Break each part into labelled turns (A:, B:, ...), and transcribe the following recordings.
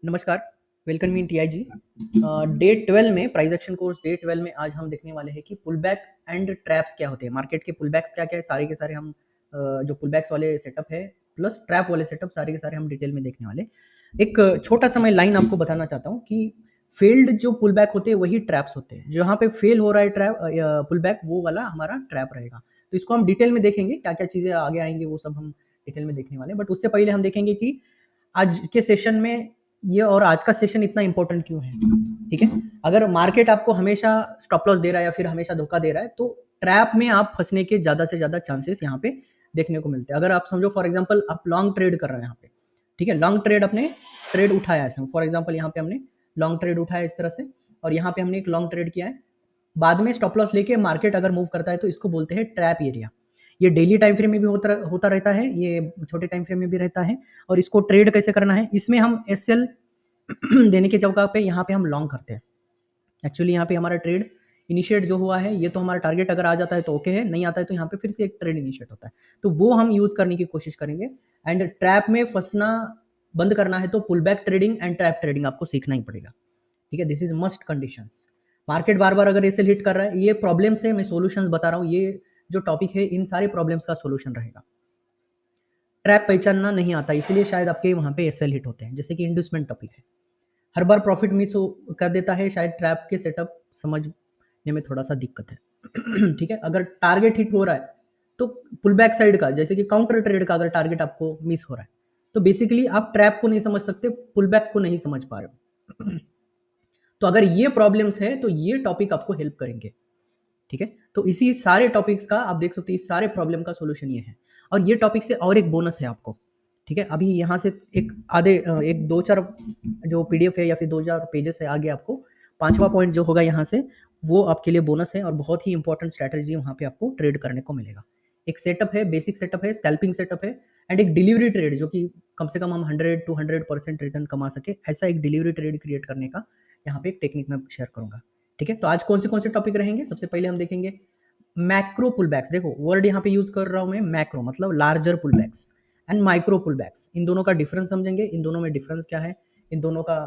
A: नमस्कार, वेलकम मी इन TIG. Day 12 में price action course day 12 में आज हम देखने वाले हैं कि पुल बैक एंड ट्रैप्स क्या होते हैं। मार्केट के पुल बैक्स क्या-क्या है, सारे के सारे हम जो पुल बैक्स वाले सेटअप है प्लस ट्रैप वाले सेटअप सारे के सारे हम डिटेल में देखने वाले। एक छोटा-सा मैं लाइन आपको बताना चाहता हूँ कि फेल्ड जो पुल बैक होते हैं वही ट्रैप्स होते हैं। जहाँ पे फेल हो रहा है पुल बैक वो वाला हमारा ट्रैप रहेगा। तो इसको हम डिटेल में देखेंगे, क्या-क्या चीज़ें आगे आएँगी वो सब हम डिटेल में देखने वाले हैं। बट उससे पहले हम देखेंगे कि आज के सेशन में ये और आज का सेशन इतना इंपॉर्टेंट क्यों है, ठीक है? अगर मार्केट आपको हमेशा स्टॉप लॉस दे रहा है या फिर हमेशा धोखा दे रहा है, तो ट्रैप में आप फँसने के ज़्यादा से ज़्यादा चांसेस यहाँ पे देखने को मिलते हैं। अगर आप समझो फॉर एग्ज़ाम्पल आप लॉन्ग ट्रेड कर रहे हैं यहाँ पे, ठीक है? लॉन्ग ट्रेड आपने ट्रेड उठाया है, फॉर एग्ज़ाम्पल यहाँ पे हमने लॉन्ग ट्रेड उठाया इस तरह से और यहाँ पे हमने एक लॉन्ग ट्रेड किया है। बाद में स्टॉप लॉस लेके मार्केट अगर मूव करता है तो इसको बोलते हैं ट्रैप एरिया। ये डेली टाइम फ्रेम में भी होता रहता है, ये छोटे टाइम फ्रेम में भी रहता है। और इसको ट्रेड कैसे करना है, इसमें हम एसएल देने की जगह पे यहाँ पे हम लॉन्ग करते हैं। एक्चुअली यहाँ पे हमारा ट्रेड इनिशिएट जो हुआ है, ये तो हमारा टारगेट अगर आ जाता है तो ओके है, नहीं आता है तो यहाँ पे फिर से एक ट्रेड इनिशिएट होता है, तो वो हम यूज करने की कोशिश करेंगे। एंड ट्रैप में फंसना बंद करना है तो pull back trading and trap trading आपको सीखना ही पड़ेगा, ठीक है? This is must conditions. Market बार बार अगर ऐसे हिट कर रहा है, ये प्रॉब्लम्स है, मैं सॉल्यूशंस बता रहा हूँ। ये जो टॉपिक है इन सारे प्रॉब्लम्स का सॉल्यूशन रहेगा। ट्रैप पहचानना नहीं आता, इसलिए शायद आपके वहाँ पे एसएल हिट होते हैं, जैसे कि इंड्यूसमेंट टॉपिक है। हर बार प्रॉफिट मिस कर देता है, शायद ट्रैप के सेटअप समझने में थोड़ा सा दिक्कत है ठीक है? अगर टारगेट हिट हो रहा है तो पुल बैक साइड का, जैसे कि काउंटर ट्रेड का अगर टारगेट आपको मिस हो रहा है तो बेसिकली आप ट्रैप को नहीं समझ सकते, पुल बैक को नहीं समझ पा रहे हो तो अगर ये प्रॉब्लम्स है तो ये टॉपिक आपको हेल्प करेंगे, ठीक है? तो इसी सारे टॉपिक्स का आप देख सकते हैं, इस सारे प्रॉब्लम का सॉल्यूशन ये है। और ये टॉपिक से और एक बोनस है आपको, ठीक है? अभी यहाँ से एक एक 2-4 जो पीडीएफ है या फिर 2-4 पेजेस है आगे, आपको 5वां पॉइंट जो होगा यहाँ से वो आपके लिए बोनस है और बहुत ही इंपॉर्टेंट स्ट्रैटेजी वहाँ पे आपको ट्रेड करने को मिलेगा। एक सेटअप है, बेसिक सेटअप है, स्कैल्पिंग सेटअप है एंड एक डिलीवरी ट्रेड जो कि कम से कम हम 100-200% रिटर्न कमा सके, ऐसा एक डिलीवरी ट्रेड क्रिएट करने का यहाँ पे एक टेक्निक मैं शेयर करूँगा, ठीक है? तो आज कौन से टॉपिक रहेंगे, सबसे पहले हम देखेंगे मैक्रो पुलबैक्स। देखो वर्ड यहाँ पे यूज कर रहा हूँ मैं, मैक्रो मतलब लार्जर पुलबैक्स एंड माइक्रो पुलबैक्स। इन दोनों का डिफरेंस समझेंगे, इन दोनों में डिफरेंस क्या है, इन दोनों का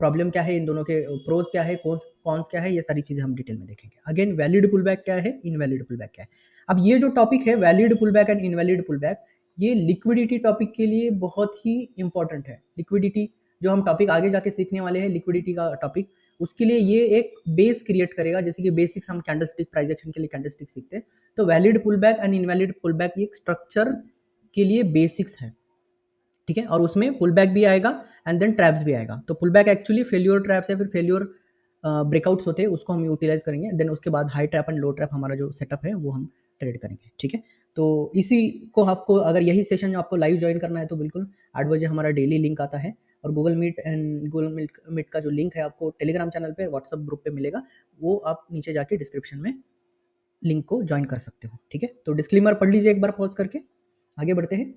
A: प्रॉब्लम क्या है, इन दोनों के प्रोज क्या है, कॉन्स क्या है, ये सारी चीजें हम डिटेल में देखेंगे। अगेन वैलिड पुलबैक क्या है, इनवैलिड पुलबैक क्या है। अब ये जो टॉपिक है valid pullback and invalid pullback, ये लिक्विडिटी टॉपिक के लिए बहुत ही इंपॉर्टेंट है। लिक्विडिटी जो हम टॉपिक आगे जाके सीखने वाले हैं, लिक्विडिटी का टॉपिक, उसके लिए ये एक बेस क्रिएट करेगा। जैसे कि बेसिक्स हम कैंडलस्टिक प्राइस एक्शन के लिए कैंडलस्टिक सीखते हैं, तो valid pullback and invalid pullback ये एक स्ट्रक्चर के लिए बेसिक्स है, ठीक है? और उसमें पुल बैक भी आएगा एंड देन ट्रैप्स भी आएगा। तो पुल बैक एक्चुअली फेल्योर ट्रैप्स या फिर फेल्योर ब्रेकआउट्स होते हैं, उसको हम यूटिलाइज करेंगे। देन उसके बाद high trap and low trap हमारा जो सेटअप है वो हम ट्रेड करेंगे, ठीक है? तो इसी को आपको, अगर यही सेशन आपको लाइव ज्वाइन करना है तो बिल्कुल 8 बजे हमारा डेली लिंक आता है और गूगल मीट का जो लिंक है आपको टेलीग्राम चैनल पे, व्हाट्सअप ग्रुप पे मिलेगा, वो आप नीचे जाके डिस्क्रिप्शन में लिंक को ज्वाइन कर सकते हो, ठीक है? तो डिस्क्लेमर पढ़ लीजिए एक बार पॉज करके, आगे बढ़ते हैं।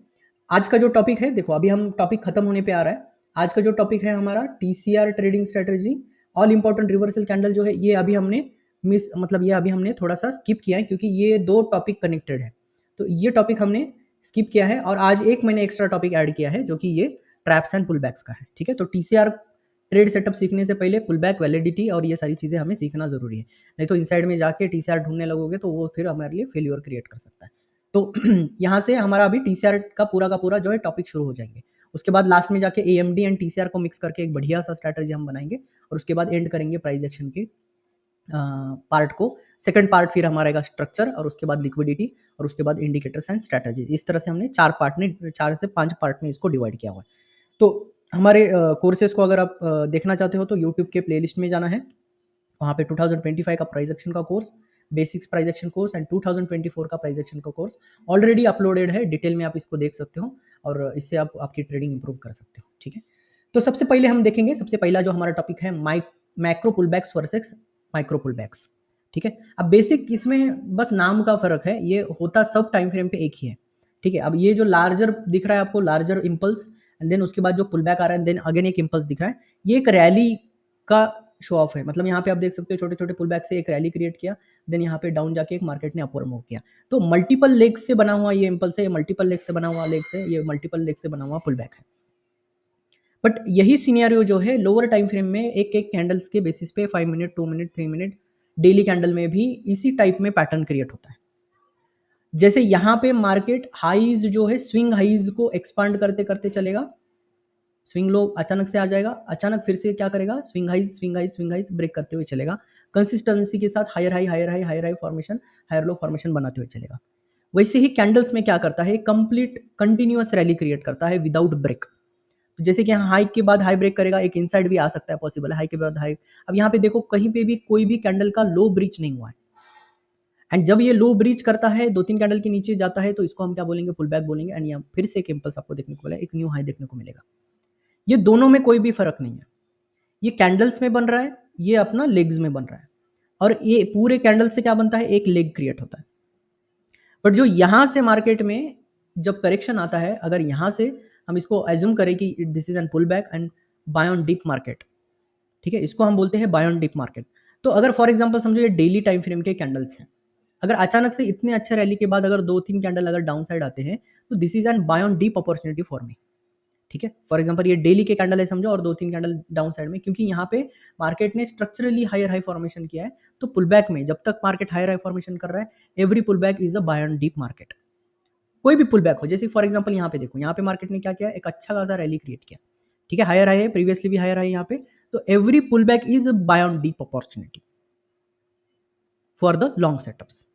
A: आज का जो टॉपिक है, देखो अभी हम टॉपिक खत्म होने पे आ रहा है। आज का जो टॉपिक है हमारा TCR trading strategy, all important reversal candle जो है, ये अभी हमने ये अभी हमने थोड़ा सा स्किप किया है क्योंकि ये दो टॉपिक कनेक्टेड है, तो ये टॉपिक हमने स्किप किया है और आज एक मैंने एक्स्ट्रा टॉपिक ऐड किया है जो कि ये ट्रैप्स एंड पुलबैक्स का है, ठीक है? तो टीसीआर ट्रेड सेटअप सीखने से पहले पुलबैक, वैलिडिटी और ये सारी चीजें हमें सीखना जरूरी है, नहीं तो इनसाइड में जाके टीसीआर ढूंढने लगोगे तो वो फिर हमारे लिए फेल्योर क्रिएट कर सकता है। तो यहाँ से हमारा अभी टीसीआर का पूरा जो है टॉपिक शुरू हो जाएंगे। उसके बाद लास्ट में जाके एएमडी एंड टीसीआर को मिक्स करके एक बढ़िया सा स्ट्रैटेजी हम बनाएंगे और उसके बाद एंड करेंगे प्राइस एक्शन के पार्ट को। सेकंड पार्ट फिर हमारा रहेगा स्ट्रक्चर और उसके बाद लिक्विडिटी और उसके बाद इंडिकेटर्स एंड स्ट्रैटेजीज। इस तरह से हमने 4 से 5 पार्ट में इसको डिवाइड किया हुआ है। तो हमारे कोर्सेज को अगर आप देखना चाहते हो तो यूट्यूब के प्लेलिस्ट में जाना है, वहाँ पे 2025 का प्राइस एक्शन का course, basics price action course and 2024 का प्राइस एक्शन का कोर्स ऑलरेडी अपलोडेड है, डिटेल में आप इसको देख सकते हो और इससे आप आपकी ट्रेडिंग इंप्रूव कर सकते हो, ठीक है? तो सबसे पहले हम देखेंगे, सबसे पहला जो हमारा टॉपिक है मैक्रो पुलबैक्स वर्सेस माइक्रो पुलबैक्स, ठीक है? अब बेसिक इसमें बस नाम का फर्क है, ये होता सब टाइम फ्रेम पे एक ही है, ठीक है? अब ये जो लार्जर दिख रहा है आपको, लार्जर इम्पल्स एंड देन उसके बाद जो पुलबैक आ रहा है, देन अगेन एक इम्पल्स दिख रहा है, ये एक रैली का शो ऑफ है। मतलब यहाँ पे आप देख सकते हो छोटे छोटे पुल बैक से एक रैली क्रिएट किया, देन यहाँ पे डाउन जाके एक मार्केट ने अपवर्ड मूव किया। तो मल्टीपल लेग्स से बना हुआ ये इम्पल्स है, ये मल्टीपल लेग से बना हुआ लेग्स है, ये मल्टीपल लेग से बना हुआ पुल बैक है। बट यही सिनेरियो जो है लोअर टाइम फ्रेम में एक एक कैंडल्स के बेसिस पे 5 minute, 2 minute, 3 minute, daily candle में भी इसी टाइप में पैटर्न क्रिएट होता है। जैसे यहाँ पे मार्केट हाईज जो है स्विंग हाईज को एक्सपांड करते करते चलेगा, स्विंग लो अचानक से आ जाएगा, अचानक फिर से क्या करेगा, swing highs swing highs swing highs break करते हुए चलेगा, कंसिस्टेंसी के साथ higher high higher high higher high formation, higher low formation बनाते हुए चलेगा। वैसे ही कैंडल्स में क्या करता है, कंप्लीट कंटिन्यूअस रैली क्रिएट करता है विदाउट ब्रेक। जैसे कि यहाँ हाई के बाद हाई ब्रेक करेगा, एक इनसाइड भी आ सकता है, पॉसिबल है, हाई के बाद हाई। अब यहाँ पे देखो कहीं पे भी कोई भी कैंडल का लो ब्रीच नहीं हुआ है, एंड जब ये लो ब्रीच करता है, 2-3 कैंडल के नीचे जाता है, तो इसको हम क्या बोलेंगे, पुल बैक बोलेंगे, एंड यहाँ फिर से एक इम्पल्स आपको देखने को मिलेगा, एक न्यू हाई देखने को मिलेगा। ये दोनों में कोई भी फर्क नहीं है, ये कैंडल्स में बन रहा है, ये अपना लेग्स में बन रहा है, और ये पूरे कैंडल से क्या बनता है, एक लेग क्रिएट होता है। बट जो यहाँ से मार्केट में जब करेक्शन आता है, अगर यहाँ से हम इसको एज्यूम करें कि this is an pull back and buy on dip market, ठीक है, इसको हम बोलते हैं बाय ऑन डीप मार्केट। तो अगर फॉर एग्जांपल समझो ये डेली टाइम फ्रेम के कैंडल्स हैं, अगर अचानक से इतने अच्छे रैली के बाद अगर 2-3 कैंडल अगर डाउन साइड आते हैं, तो this is an buy on dip opportunity for me, ठीक है। फॉर एग्जांपल ये डेली के कैंडल है समझो, और 2-3 कैंडल डाउन साइड में, क्योंकि यहाँ पे मार्केट ने स्ट्रक्चरली हायर हाई फॉर्मेशन किया है, तो पुल बैक में जब तक मार्केट हायर हाई फॉर्मेशन कर रहा है, every pull back is a buy on dip market. कोई भी पुल बैक हो, जैसे फॉर एग्जांपल यहाँ पे देखो, यहाँ पे मार्केट ने क्या किया, एक अच्छा खासा रैली क्रिएट किया, ठीक है, हायर हाई है, प्रीवियसली भी हायर हाई यहाँ पे, तो every pull back is buy on dip opportunity for the long setups,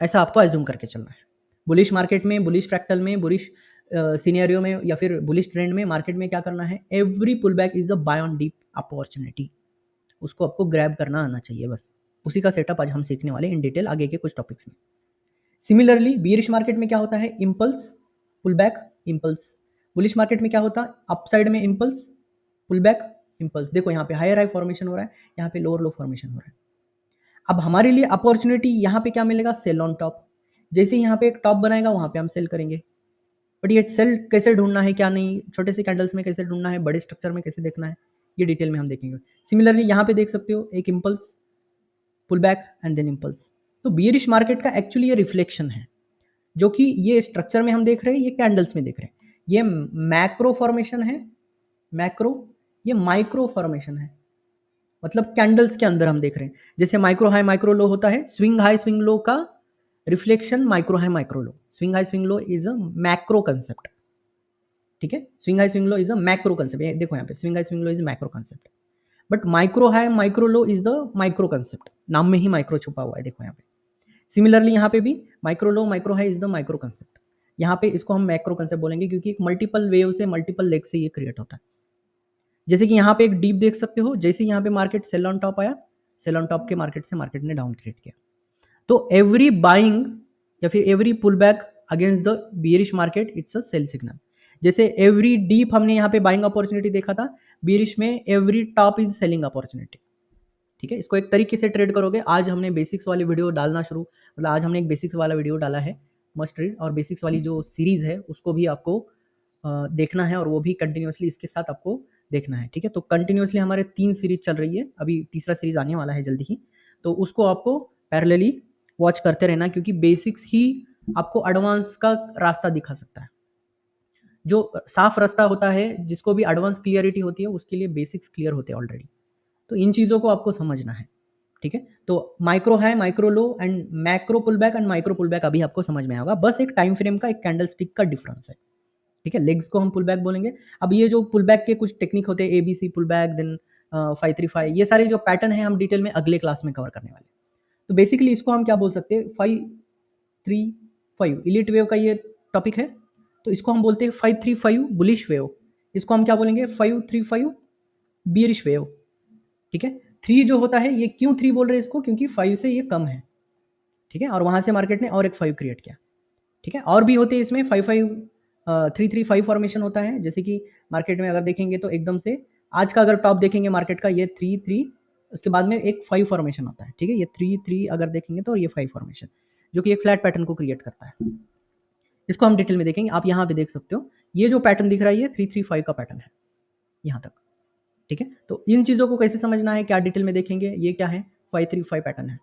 A: ऐसा आपको एज्यूम करके चलना है। बुलिश मार्केट में, बुलिश फ्रैक्टल में, बुलिश सिनेरियो में, या फिर बुलिश ट्रेंड में मार्केट में क्या करना है, every pull back is a buy on dip opportunity, उसको आपको ग्रैब करना आना चाहिए, बस उसी का सेटअप आज हम सीखने वाले इन डिटेल आगे के कुछ टॉपिक्स में। सिमिलरली बियरिश मार्केट में क्या होता है, impulse, pull back, impulse. Bullish market में क्या होता है, अपसाइड में इम्पल्स, पुल बैक, इम्पल्स। देखो यहाँ पे हायर हाई फॉर्मेशन हो रहा है, यहाँ पे लोअर लो फॉर्मेशन हो रहा है। अब हमारे लिए अपॉर्चुनिटी यहाँ पे क्या मिलेगा, सेल ऑन टॉप। जैसे ही यहाँ पे एक टॉप बनाएगा, वहाँ पे हम सेल करेंगे। बट ये सेल कैसे ढूंढना है, क्या नहीं, छोटे से कैंडल्स में कैसे ढूंढना है, बड़े स्ट्रक्चर में कैसे देखना है, ये डिटेल में हम देखेंगे। सिमिलरली यहाँ पे देख सकते हो, एक impulse, pull back and then impulse. तो बियरिश मार्केट का एक्चुअली ये रिफ्लेक्शन है, जो कि ये स्ट्रक्चर में हम देख रहे हैं, ये कैंडल्स में देख रहे हैं। ये मैक्रो फॉर्मेशन है, मैक्रो, ये माइक्रो फॉर्मेशन है, मतलब कैंडल्स के अंदर हम देख रहे हैं। जैसे माइक्रो हाई माइक्रो लो होता है, स्विंग हाई स्विंग लो का reflection micro high micro low. Swing high swing low is a macro concept, ठीक है, swing high swing low is a macro concept. देखो यहाँ पे swing high swing low is macro concept, but micro high micro low is the micro concept, नाम में ही micro छुपा हुआ है, देखो यहाँ पे। सिमिलरली यहाँ पे भी micro low micro high is the micro concept, यहाँ पे इसको हम मैक्रो कंसेप्ट बोलेंगे, क्योंकि एक मल्टीपल वेव से, मल्टीपल लेग से ये क्रिएट होता है। जैसे कि यहाँ पे एक डीप देख सकते हो, जैसे यहाँ पे मार्केट सेल ऑन टॉप आया, सेल ऑन टॉप के मार्केट से मार्केट ने डाउन क्रिएट किया, तो एवरी बाइंग या फिर every pull back against the bearish market it's a sell signal. जैसे एवरी डीप हमने यहाँ पे बाइंग अपॉर्चुनिटी देखा था, बियरिश में every top is selling opportunity, ठीक है। इसको एक तरीके से ट्रेड करोगे। आज हमने बेसिक्स वाली वीडियो डालना शुरू, मतलब आज हमने एक बेसिक्स वाला वीडियो डाला है, मस्ट रीड, और बेसिक्स वाली जो सीरीज है उसको भी आपको देखना है, और वो भी कंटिन्यूसली इसके साथ आपको देखना है, ठीक है। तो कंटिन्यूसली हमारे 3 सीरीज चल रही है, अभी तीसरा सीरीज आने वाला है जल्दी ही, तो उसको आपको पैरेलली वॉच करते रहना, क्योंकि बेसिक्स ही आपको एडवांस का रास्ता दिखा सकता है। जो साफ रास्ता होता है, जिसको भी एडवांस क्लियरिटी होती है, उसके लिए बेसिक्स क्लियर होते हैं ऑलरेडी। तो इन चीज़ों को आपको समझना है, ठीक है। तो माइक्रो है, micro low and macro pull back and micro pull back अभी आपको समझ में आएगा, बस एक टाइम फ्रेम का, एक कैंडल स्टिक का डिफरेंस है, ठीक है। लेग्स को हम पुल बैक बोलेंगे। अब ये जो पुल बैक के कुछ टेक्निक होते हैं, ABC पुल बैक, देन 535, ये सारे जो पैटर्न है हम डिटेल में अगले क्लास में कवर करने वाले हैं। तो बेसिकली इसको हम क्या बोल सकते हैं, 535 इलीट वेव का ये टॉपिक है, तो इसको हम बोलते हैं 535 बुलिश वेव। इसको हम क्या बोलेंगे, 535 बियरिश वेव, ठीक है। 3 जो होता है, ये क्यों 3 बोल रहे हैं इसको, क्योंकि 5 से ये कम है, ठीक है, और वहाँ से मार्केट ने और एक 5 क्रिएट किया, ठीक है। और भी होते हैं इसमें 3-3-5 फॉर्मेशन होता है, जैसे कि मार्केट में अगर देखेंगे तो एकदम से आज का अगर टॉप देखेंगे मार्केट का, ये 3-3, उसके बाद में एक 5 फॉर्मेशन होता है, ठीक है। ये 3-3 अगर देखेंगे तो ये 5 फॉर्मेशन, जो कि एक फ्लैट पैटर्न को क्रिएट करता है। इसको हम डिटेल में देखेंगे। आप यहाँ पे देख सकते हो, ये जो पैटर्न दिख रहा है, ये 3-3-5 का पैटर्न है यहाँ तक, ठीक है। तो इन चीज़ों को कैसे समझना है, क्या डिटेल में देखेंगे। ये क्या है, 5-3-5 पैटर्न है,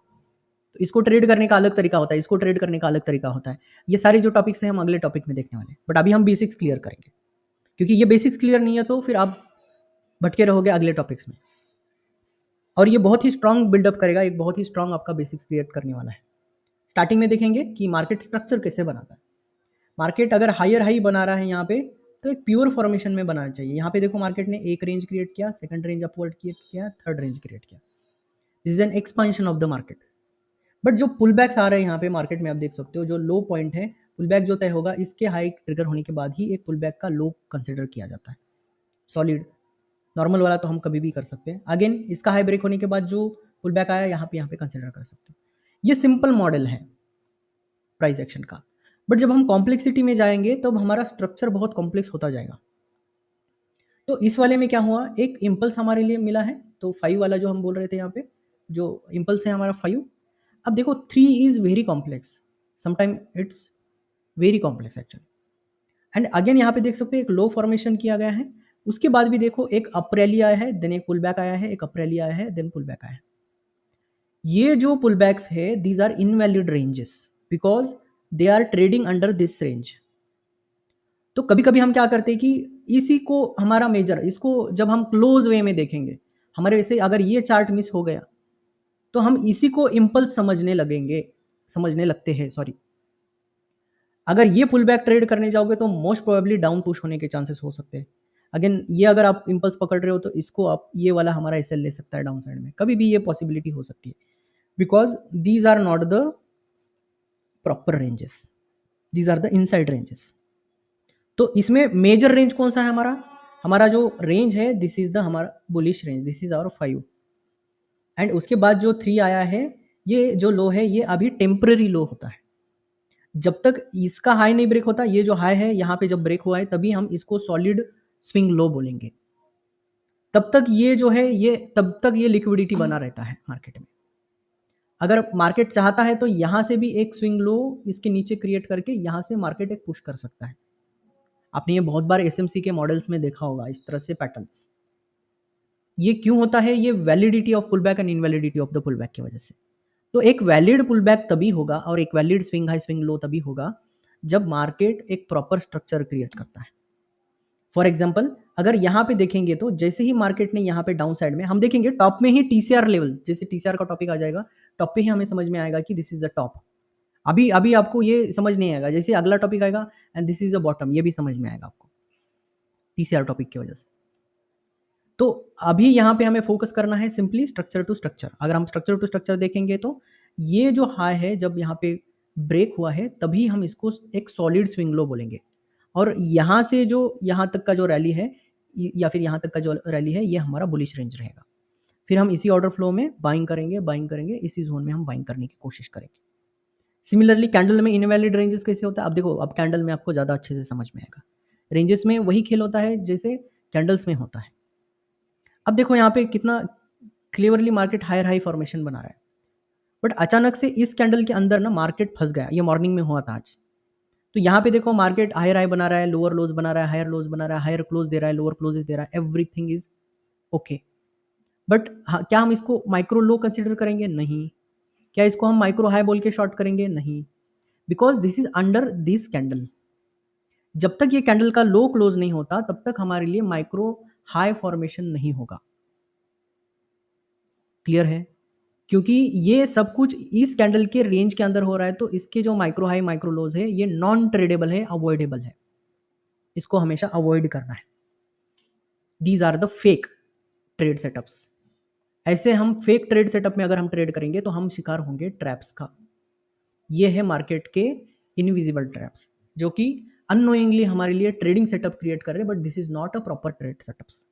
A: तो इसको ट्रेड करने का अलग तरीका होता है, इसको ट्रेड करने का अलग तरीका होता है। ये सारे जो टॉपिक्स हैं हम अगले टॉपिक में देखने वाले हैं, बट अभी हम बेसिक्स क्लियर करेंगे, क्योंकि ये बेसिक्स क्लियर नहीं है तो फिर आप भटके रहोगे अगले टॉपिक्स में, और ये बहुत ही स्ट्रांग बिल्डअप करेगा, एक बहुत ही स्ट्रांग आपका बेसिक्स क्रिएट करने वाला है। स्टार्टिंग में देखेंगे कि मार्केट स्ट्रक्चर कैसे बनाता है। मार्केट अगर हायर हाई बना रहा है यहाँ पे, तो एक प्योर फॉर्मेशन में बनाना चाहिए। यहाँ पे देखो मार्केट ने एक रेंज क्रिएट किया, सेकंड रेंज अपवर्ड क्रिएट किया, थर्ड रेंज क्रिएट किया। This is N expansion of the market. But जो पुल बैक्स आ रहे हैं यहाँ पे मार्केट में, आप देख सकते हो जो लो पॉइंट है, पुल बैक जो तय होगा इसके हाई ट्रिगर होने के बाद ही एक पुल बैक का लो कंसिडर किया जाता है। सॉलिड नॉर्मल वाला तो हम कभी भी कर सकते हैं। अगेन इसका हाई ब्रेक होने के बाद जो पुल बैक आया यहाँ पे कंसिडर कर सकते हैं। ये सिंपल मॉडल है प्राइस एक्शन का। बट जब हम कॉम्प्लेक्सिटी में जाएंगे तब हमारा स्ट्रक्चर बहुत कॉम्प्लेक्स होता जाएगा। तो इस वाले में क्या हुआ, एक इम्पल्स हमारे लिए मिला है, तो 5 वाला जो हम बोल रहे थे यहाँ पे, जो इम्पल्स है हमारा 5। अब देखो 3 is very complex, sometime it's very complex actually. And again यहाँ पे देख सकते हो एक लो फॉर्मेशन किया गया है, उसके बाद भी देखो एक अप रैली आया है, देन एक पुल बैक आया है, एक अप रैली आया है, देन पुल बैक आया है। ये जो पुल बैक्स है these are invalid ranges because they are trading under this range. तो कभी कभी हम क्या करते हैं कि इसी को हमारा मेजर, इसको जब हम क्लोज वे में देखेंगे, हमारे वैसे अगर ये चार्ट मिस हो गया तो हम इसी को इम्पल्स समझने लगते हैं, सॉरी। अगर ये पुल बैक ट्रेड करने जाओगे तो मोस्ट प्रोबेबली डाउन पुश होने के चांसेस हो सकते हैं। अगेन ये अगर आप इम्पल्स पकड़ रहे हो तो इसको आप ये वाला हमारा एसएल ले सकता है डाउन साइड में, कभी भी ये पॉसिबिलिटी हो सकती है, because these are not the proper ranges, these are the inside ranges. तो इसमें मेजर रेंज कौन सा है हमारा, हमारा जो रेंज है दिस इज द हमारा bullish range, this is our 5। And उसके बाद जो 3 आया है, ये जो लो है ये अभी टेम्पररी लो होता है। जब तक इसका हाई नहीं ब्रेक होता, ये जो हाई है यहाँ पे जब ब्रेक हुआ है तभी हम इसको सॉलिड स्विंग लो बोलेंगे। तब तक ये जो है तब तक ये लिक्विडिटी बना रहता है मार्केट में। अगर मार्केट चाहता है तो यहाँ से भी एक स्विंग लो इसके नीचे क्रिएट करके यहाँ से मार्केट एक पुश कर सकता है। आपने ये बहुत बार एसएमसी के मॉडल्स में देखा होगा इस तरह से पैटर्न्स। ये क्यों होता है, ये validity of pull back and invalidity of the pull back की वजह से। तो एक वैलिड पुल बैक तभी होगा और एक valid swing high swing low तभी होगा जब मार्केट एक प्रॉपर स्ट्रक्चर क्रिएट करता है। फॉर एग्जाम्पल अगर यहाँ पे देखेंगे तो जैसे ही मार्केट ने यहाँ पे डाउन साइड में हम देखेंगे टॉप में ही टीसीआर लेवल, जैसे टीसीआर का टॉपिक आ जाएगा टॉप पे ही हमें समझ में आएगा कि दिस इज द टॉप। अभी अभी आपको ये समझ नहीं आएगा, जैसे अगला टॉपिक आएगा and this is the bottom, ये भी समझ में आएगा आपको टीसीआर टॉपिक की वजह से। तो अभी यहाँ पे हमें फोकस करना है सिंपली स्ट्रक्चर टू स्ट्रक्चर। अगर हम स्ट्रक्चर टू स्ट्रक्चर देखेंगे तो ये जो हाई है जब यहाँ पे ब्रेक हुआ है तभी हम इसको एक सॉलिड स्विंग लो बोलेंगे, और यहाँ से जो यहाँ तक का जो रैली है या फिर यहाँ तक का जो रैली है ये हमारा बुलिश रेंज रहेगा। फिर हम इसी ऑर्डर फ्लो में बाइंग करेंगे, इसी जोन में हम बाइंग करने की कोशिश करेंगे। सिमिलरली कैंडल में इनवैलिड रेंजेस कैसे होता है, अब देखो अब कैंडल में आपको ज़्यादा अच्छे से समझ में आएगा। रेंजेस में वही खेल होता है जैसे कैंडल्स में होता है। अब देखो यहाँ पे कितना clearly market higher high formation बना रहा है, बट अचानक से इस कैंडल के अंदर ना मार्केट फंस गया। ये मॉर्निंग में हुआ था आज। तो यहाँ पे देखो मार्केट हायर हाई बना रहा है, लोअर लोज बना रहा है, हायर लोज बना रहा है, हायर क्लोज दे रहा है, लोअर क्लोजेस दे रहा है, एवरीथिंग इज ओके। बट क्या हम इसको माइक्रो लो कंसिडर करेंगे? नहीं। क्या इसको हम माइक्रो हाई बोल के शॉर्ट करेंगे? नहीं, because this is under this candle. जब तक ये कैंडल का लो क्लोज नहीं होता तब तक हमारे लिए माइक्रो हाई फॉर्मेशन नहीं होगा। क्लियर है? क्योंकि ये सब कुछ इस कैंडल के रेंज के अंदर हो रहा है, तो इसके जो माइक्रो हाई माइक्रो लोज है ये नॉन ट्रेडेबल है, अवॉइडेबल है, इसको हमेशा अवॉइड करना है। These are the fake trade setups. ऐसे हम फेक ट्रेड सेटअप में अगर हम ट्रेड करेंगे तो हम शिकार होंगे ट्रैप्स का। ये है मार्केट के इनविजिबल ट्रैप्स जो कि अननोइंगली हमारे लिए ट्रेडिंग सेटअप क्रिएट कर रहे हैं, but this is not a proper trade setups.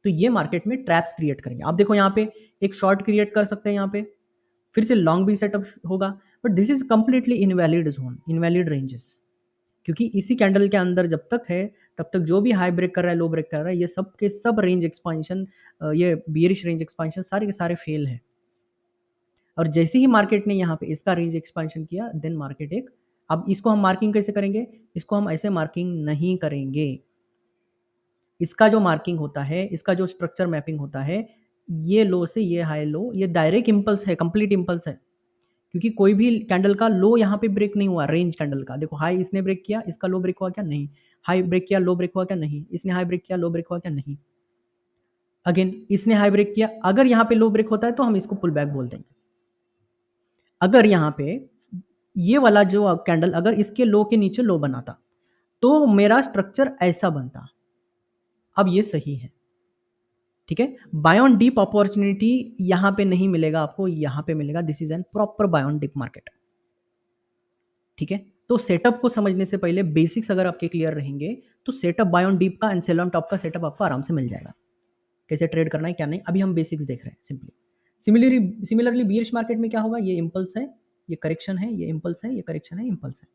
A: तो ये मार्केट में ट्रैप्स क्रिएट करेंगे। आप देखो यहाँ पे एक शॉर्ट क्रिएट कर सकते हैं, यहाँ पे फिर से लॉन्ग भी सेटअप होगा, but this is completely invalid zone, invalid ranges. क्योंकि इसी कैंडल के अंदर जब तक है तब तक जो भी हाई ब्रेक कर रहा है, लो ब्रेक कर रहा है, ये सब के सब रेंज एक्सपांशन, ये बियरिश रेंज एक्सपांशन सारे के सारे फेल है। और जैसे ही मार्केट ने यहाँ पे इसका रेंज एक्सपांशन किया देन मार्केट एक, अब इसको हम मार्किंग कैसे करेंगे? इसको हम ऐसे मार्किंग नहीं करेंगे। इसका जो मार्किंग होता है, इसका जो स्ट्रक्चर मैपिंग होता है, ये लो से ये हाई लो, ये डायरेक्ट इम्पल्स है, कंप्लीट इम्पल्स है। क्योंकि कोई भी कैंडल का लो यहाँ पे ब्रेक नहीं हुआ, रेंज कैंडल का देखो हाई इसने ब्रेक किया, इसका लो ब्रेक हुआ क्या? नहीं। हाई ब्रेक किया, लो ब्रेक हुआ क्या? नहीं। इसने हाई ब्रेक किया, लो ब्रेक हुआ क्या? नहीं। अगेन इसने हाई ब्रेक किया, अगर यहाँ पे लो ब्रेक होता है तो हम इसको पुल बैक बोल देंगे। अगर यहाँ पे ये वाला जो कैंडल अगर इसके लो के नीचे लो बनाता तो मेरा स्ट्रक्चर ऐसा बनता। अब ये सही है, ठीक है। बाय ऑन डीप अपॉर्चुनिटी यहाँ पे नहीं मिलेगा आपको, यहाँ पे मिलेगा। This is an proper buy on dip market, ठीक है। तो सेटअप को समझने से पहले बेसिक्स अगर आपके क्लियर रहेंगे तो सेटअप बाय ऑन डीप का एंड सेल ऑन टॉप का सेटअप आपको आराम से मिल जाएगा। कैसे ट्रेड करना है क्या नहीं, अभी हम बेसिक्स देख रहे हैं सिंपली। सिमिलरली बियरिश मार्केट में क्या होगा? ये इम्पल्स है, ये करेक्शन है, ये इम्पल्स है, ये करेक्शन है, इम्पल्स है।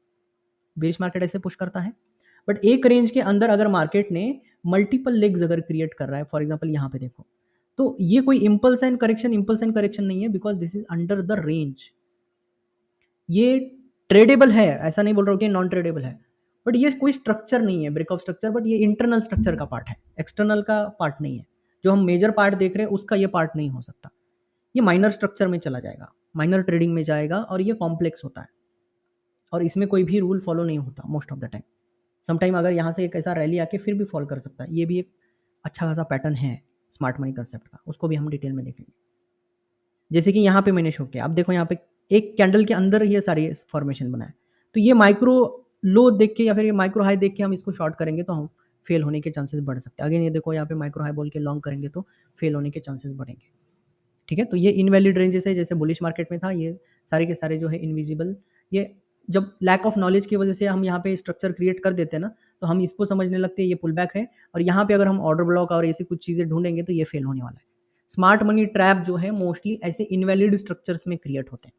A: बियरिश मार्केट ऐसे पुश करता है। बट एक रेंज के अंदर अगर मार्केट ने मल्टीपल लेग्स अगर क्रिएट कर रहा है, फॉर एग्जांपल यहाँ पे देखो, तो ये कोई इम्पल्स एंड करेक्शन नहीं है, because this is under the range. ये ट्रेडेबल है, ऐसा नहीं बोल रहा हूँ कि नॉन ट्रेडेबल है, बट ये कोई स्ट्रक्चर नहीं है ब्रेकआउट स्ट्रक्चर, बट ये इंटरनल स्ट्रक्चर का पार्ट है, एक्सटर्नल का पार्ट नहीं है। जो हम मेजर पार्ट देख रहे हैं उसका ये पार्ट नहीं हो सकता। ये माइनर स्ट्रक्चर में चला जाएगा, माइनर ट्रेडिंग में जाएगा, और ये कॉम्प्लेक्स होता है और इसमें कोई भी रूल फॉलो नहीं होता most of the time. Sometime अगर यहाँ से एक ऐसा रैली आके फिर भी फॉल कर सकता है, ये भी एक अच्छा खासा पैटर्न है स्मार्ट मनी कंसेप्ट का, उसको भी हम डिटेल में देखेंगे। जैसे कि यहाँ पे मैंने शो किया, अब देखो यहाँ पे एक कैंडल के अंदर ये सारी फॉर्मेशन बना है, तो ये माइक्रो लो देख के या फिर ये माइक्रो हाई देख के हम इसको शॉर्ट करेंगे तो हम फेल होने के चांसेस बढ़ सकते हैं। अगेन ये देखो यहाँ पे माइक्रो हाई बोल के लॉन्ग करेंगे तो फेल होने के चांसेस बढ़ेंगे, ठीक है। तो ये इनवैलिड रेंजेस है, जैसे बुलिश मार्केट में था, ये सारे के सारे जो है इनविजिबल। ये जब लैक ऑफ नॉलेज की वजह से हम यहाँ पे स्ट्रक्चर क्रिएट कर देते हैं ना, तो हम इसको समझने लगते हैं ये पुल बैक है, और यहाँ पे अगर हम ऑर्डर ब्लॉक और ऐसी कुछ चीज़ें ढूंढेंगे तो ये फेल होने वाला है। स्मार्ट मनी ट्रैप जो है मोस्टली ऐसे इनवैलिड स्ट्रक्चर्स में क्रिएट होते हैं,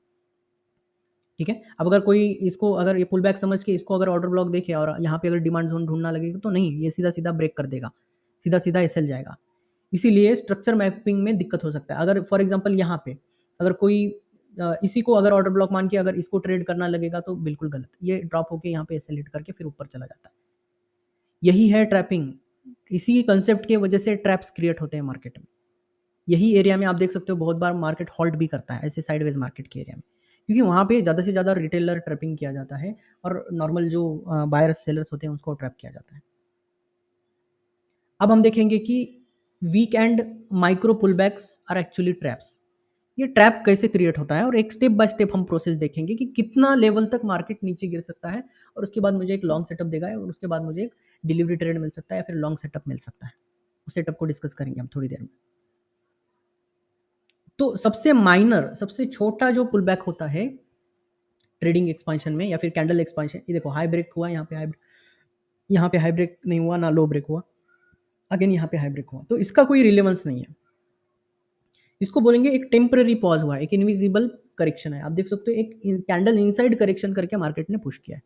A: ठीक है। अब अगर कोई इसको अगर ये पुल बैक समझ के इसको अगर ऑर्डर ब्लॉक देखे और यहाँ पे अगर डिमांड जोन ढूंढना लगेगा तो नहीं, ये सीधा सीधा ब्रेक कर देगा, सीधा सीधा एसएल जाएगा। इसीलिए स्ट्रक्चर मैपिंग में दिक्कत हो सकता है। अगर फॉर एग्जांपल यहाँ पे अगर कोई इसी को अगर ऑर्डर ब्लॉक मान के अगर इसको ट्रेड करना लगेगा तो बिल्कुल गलत, ये ड्रॉप होके यहाँ पे एसएल हिट करके फिर ऊपर चला जाता है। यही है ट्रैपिंग, इसी कंसेप्ट की वजह से ट्रैप्स क्रिएट होते हैं मार्केट में। यही एरिया में आप देख सकते हो बहुत बार मार्केट हॉल्ट भी करता है, ऐसे साइडवेज मार्केट के एरिया में, क्योंकि वहाँ पे ज़्यादा से ज़्यादा रिटेलर ट्रैपिंग किया जाता है और नॉर्मल जो बायर्स सेलर्स होते हैं उसको ट्रैप किया जाता है। अब हम देखेंगे कि weak and micro pullbacks are actually traps. ये ट्रैप कैसे क्रिएट होता है और एक स्टेप बाय स्टेप हम प्रोसेस देखेंगे कि कितना लेवल तक मार्केट नीचे गिर सकता है और उसके बाद मुझे एक लॉन्ग सेटअप देगा और उसके बाद मुझे एक डिलीवरी ट्रेड मिल सकता है या फिर लॉन्ग सेटअप मिल सकता है। उस सेटअप को डिस्कस करेंगे हम थोड़ी देर में। तो सबसे माइनर, सबसे छोटा जो पुलबैक होता है ट्रेडिंग एक्सपांशन में या फिर कैंडल एक्सपांशन, ये देखो हाई ब्रेक हुआ, यहाँ पे हाई ब्रेक नहीं हुआ ना लो ब्रेक हुआ, अगेन यहाँ पे हाई ब्रेक हुआ, तो इसका कोई रिलेवेंस नहीं है। इसको बोलेंगे एक टेम्पररी पॉज हुआ है, एक इनविजिबल करेक्शन है। आप देख सकते हो एक कैंडल इनसाइड करेक्शन करके मार्केट ने पुश किया है,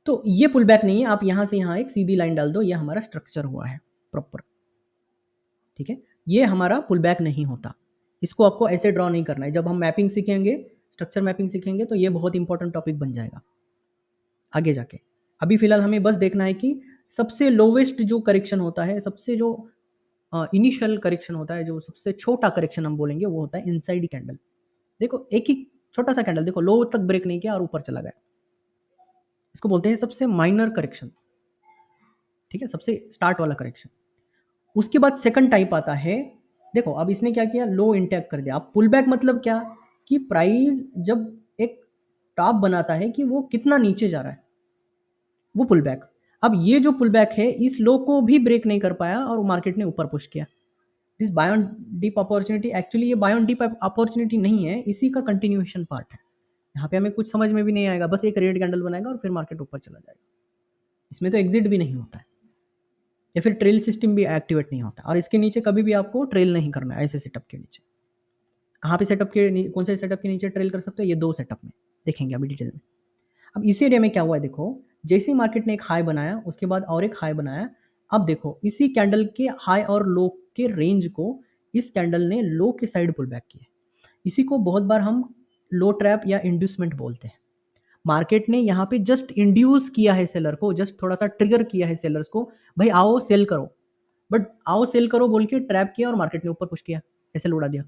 A: तो ये पुल बैक नहीं है। आप यहाँ से यहाँ एक सीधी लाइन डाल दो, ये हमारा स्ट्रक्चर हुआ है प्रॉपर, ठीक है। ये हमारा पुल बैक नहीं होता, इसको आपको ऐसे ड्रॉ नहीं करना है। जब हम मैपिंग सीखेंगे, स्ट्रक्चर मैपिंग सीखेंगे, तो ये बहुत इंपॉर्टेंट टॉपिक बन जाएगा आगे जाके। अभी फिलहाल हमें बस देखना है कि सबसे लोवेस्ट जो करेक्शन होता है, सबसे जो इनिशियल करेक्शन होता है, जो सबसे छोटा करेक्शन हम बोलेंगे, वो होता है इनसाइड कैंडल। देखो एक ही छोटा सा कैंडल, देखो लो तक ब्रेक नहीं किया और ऊपर चला गया, इसको बोलते हैं सबसे माइनर करेक्शन, ठीक है, सबसे स्टार्ट वाला करेक्शन। उसके बाद सेकंड टाइप आता है, देखो अब इसने क्या किया, लो इंटैक्ट कर दिया। अब पुल बैक मतलब क्या, कि प्राइस जब एक टॉप बनाता है कि वो कितना नीचे जा रहा है, वो पुल बैक। अब ये जो पुल बैक है इस लो को भी ब्रेक नहीं कर पाया और मार्केट ने ऊपर पुश किया। This by on dip opportunity, actually ये बाय ऑन डीप अपॉर्चुनिटी नहीं है, इसी का कंटिन्यूएशन पार्ट है। यहाँ पे हमें कुछ समझ में भी नहीं आएगा, बस एक रेड कैंडल बनाएगा और फिर मार्केट ऊपर चला जाएगा। इसमें तो एग्जिट भी नहीं होता है या फिर ट्रेल सिस्टम भी एक्टिवेट नहीं होता, और इसके नीचे कभी भी आपको ट्रेल नहीं करना है। ऐसे सेटअप के नीचे कहाँ पे सेटअप के कौन से सेटअप के नीचे ट्रेल कर सकते हो, ये दो सेटअप में देखेंगे अभी डिटेल में। अब इसी एरिया में क्या हुआ है, देखो जैसे ही मार्केट ने एक हाई बनाया उसके बाद और एक हाई बनाया, अब देखो इसी कैंडल के हाई और लो के रेंज को इस कैंडल ने लो के साइड पुल बैक किया। इसी को बहुत बार हम लो ट्रैप या इंड्यूसमेंट बोलते हैं। मार्केट ने यहाँ पे जस्ट इंड्यूस किया है सेलर को, जस्ट थोड़ा सा ट्रिगर किया है सेलर्स को, भाई आओ सेल करो, बट आओ सेल करो बोल के ट्रैप किया और मार्केट ने ऊपर पुश किया, ऐसे उड़ा दिया।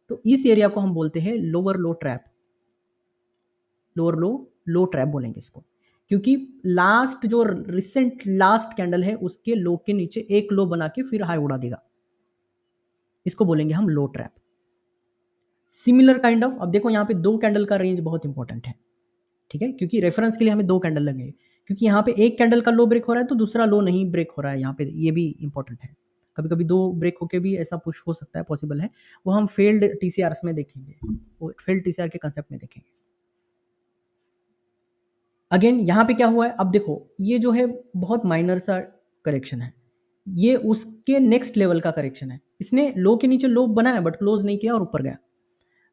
A: तो इस एरिया को हम बोलते हैं lower low trap, lower low low trap बोलेंगे इसको। क्योंकि लास्ट जो रिसेंट लास्ट कैंडल है उसके लो के नीचे एक लो बना के फिर हाई उड़ा देगा, इसको बोलेंगे हम लो ट्रैप। सिमिलर काइंड ऑफ, अब देखो यहाँ पे 2 कैंडल का रेंज बहुत इंपॉर्टेंट है, ठीक है, क्योंकि रेफरेंस के लिए हमें 2 कैंडल लगेंगे, क्योंकि यहाँ पे एक कैंडल का लो ब्रेक हो रहा है तो दूसरा लो नहीं ब्रेक हो रहा है यहाँ पे, ये भी इंपॉर्टेंट है। कभी कभी 2 ब्रेक होके भी ऐसा पुश हो सकता है, पॉसिबल है, वो हम फेल्ड टीसीआर में देखेंगे, वो फेल्ड टीसीआर के कंसेप्ट में देखेंगे। अगेन यहाँ पे क्या हुआ है, अब देखो ये जो है बहुत माइनर सा करेक्शन है, ये उसके नेक्स्ट लेवल का करेक्शन है, इसने लो के नीचे लो बनाया बट क्लोज नहीं किया और ऊपर गया।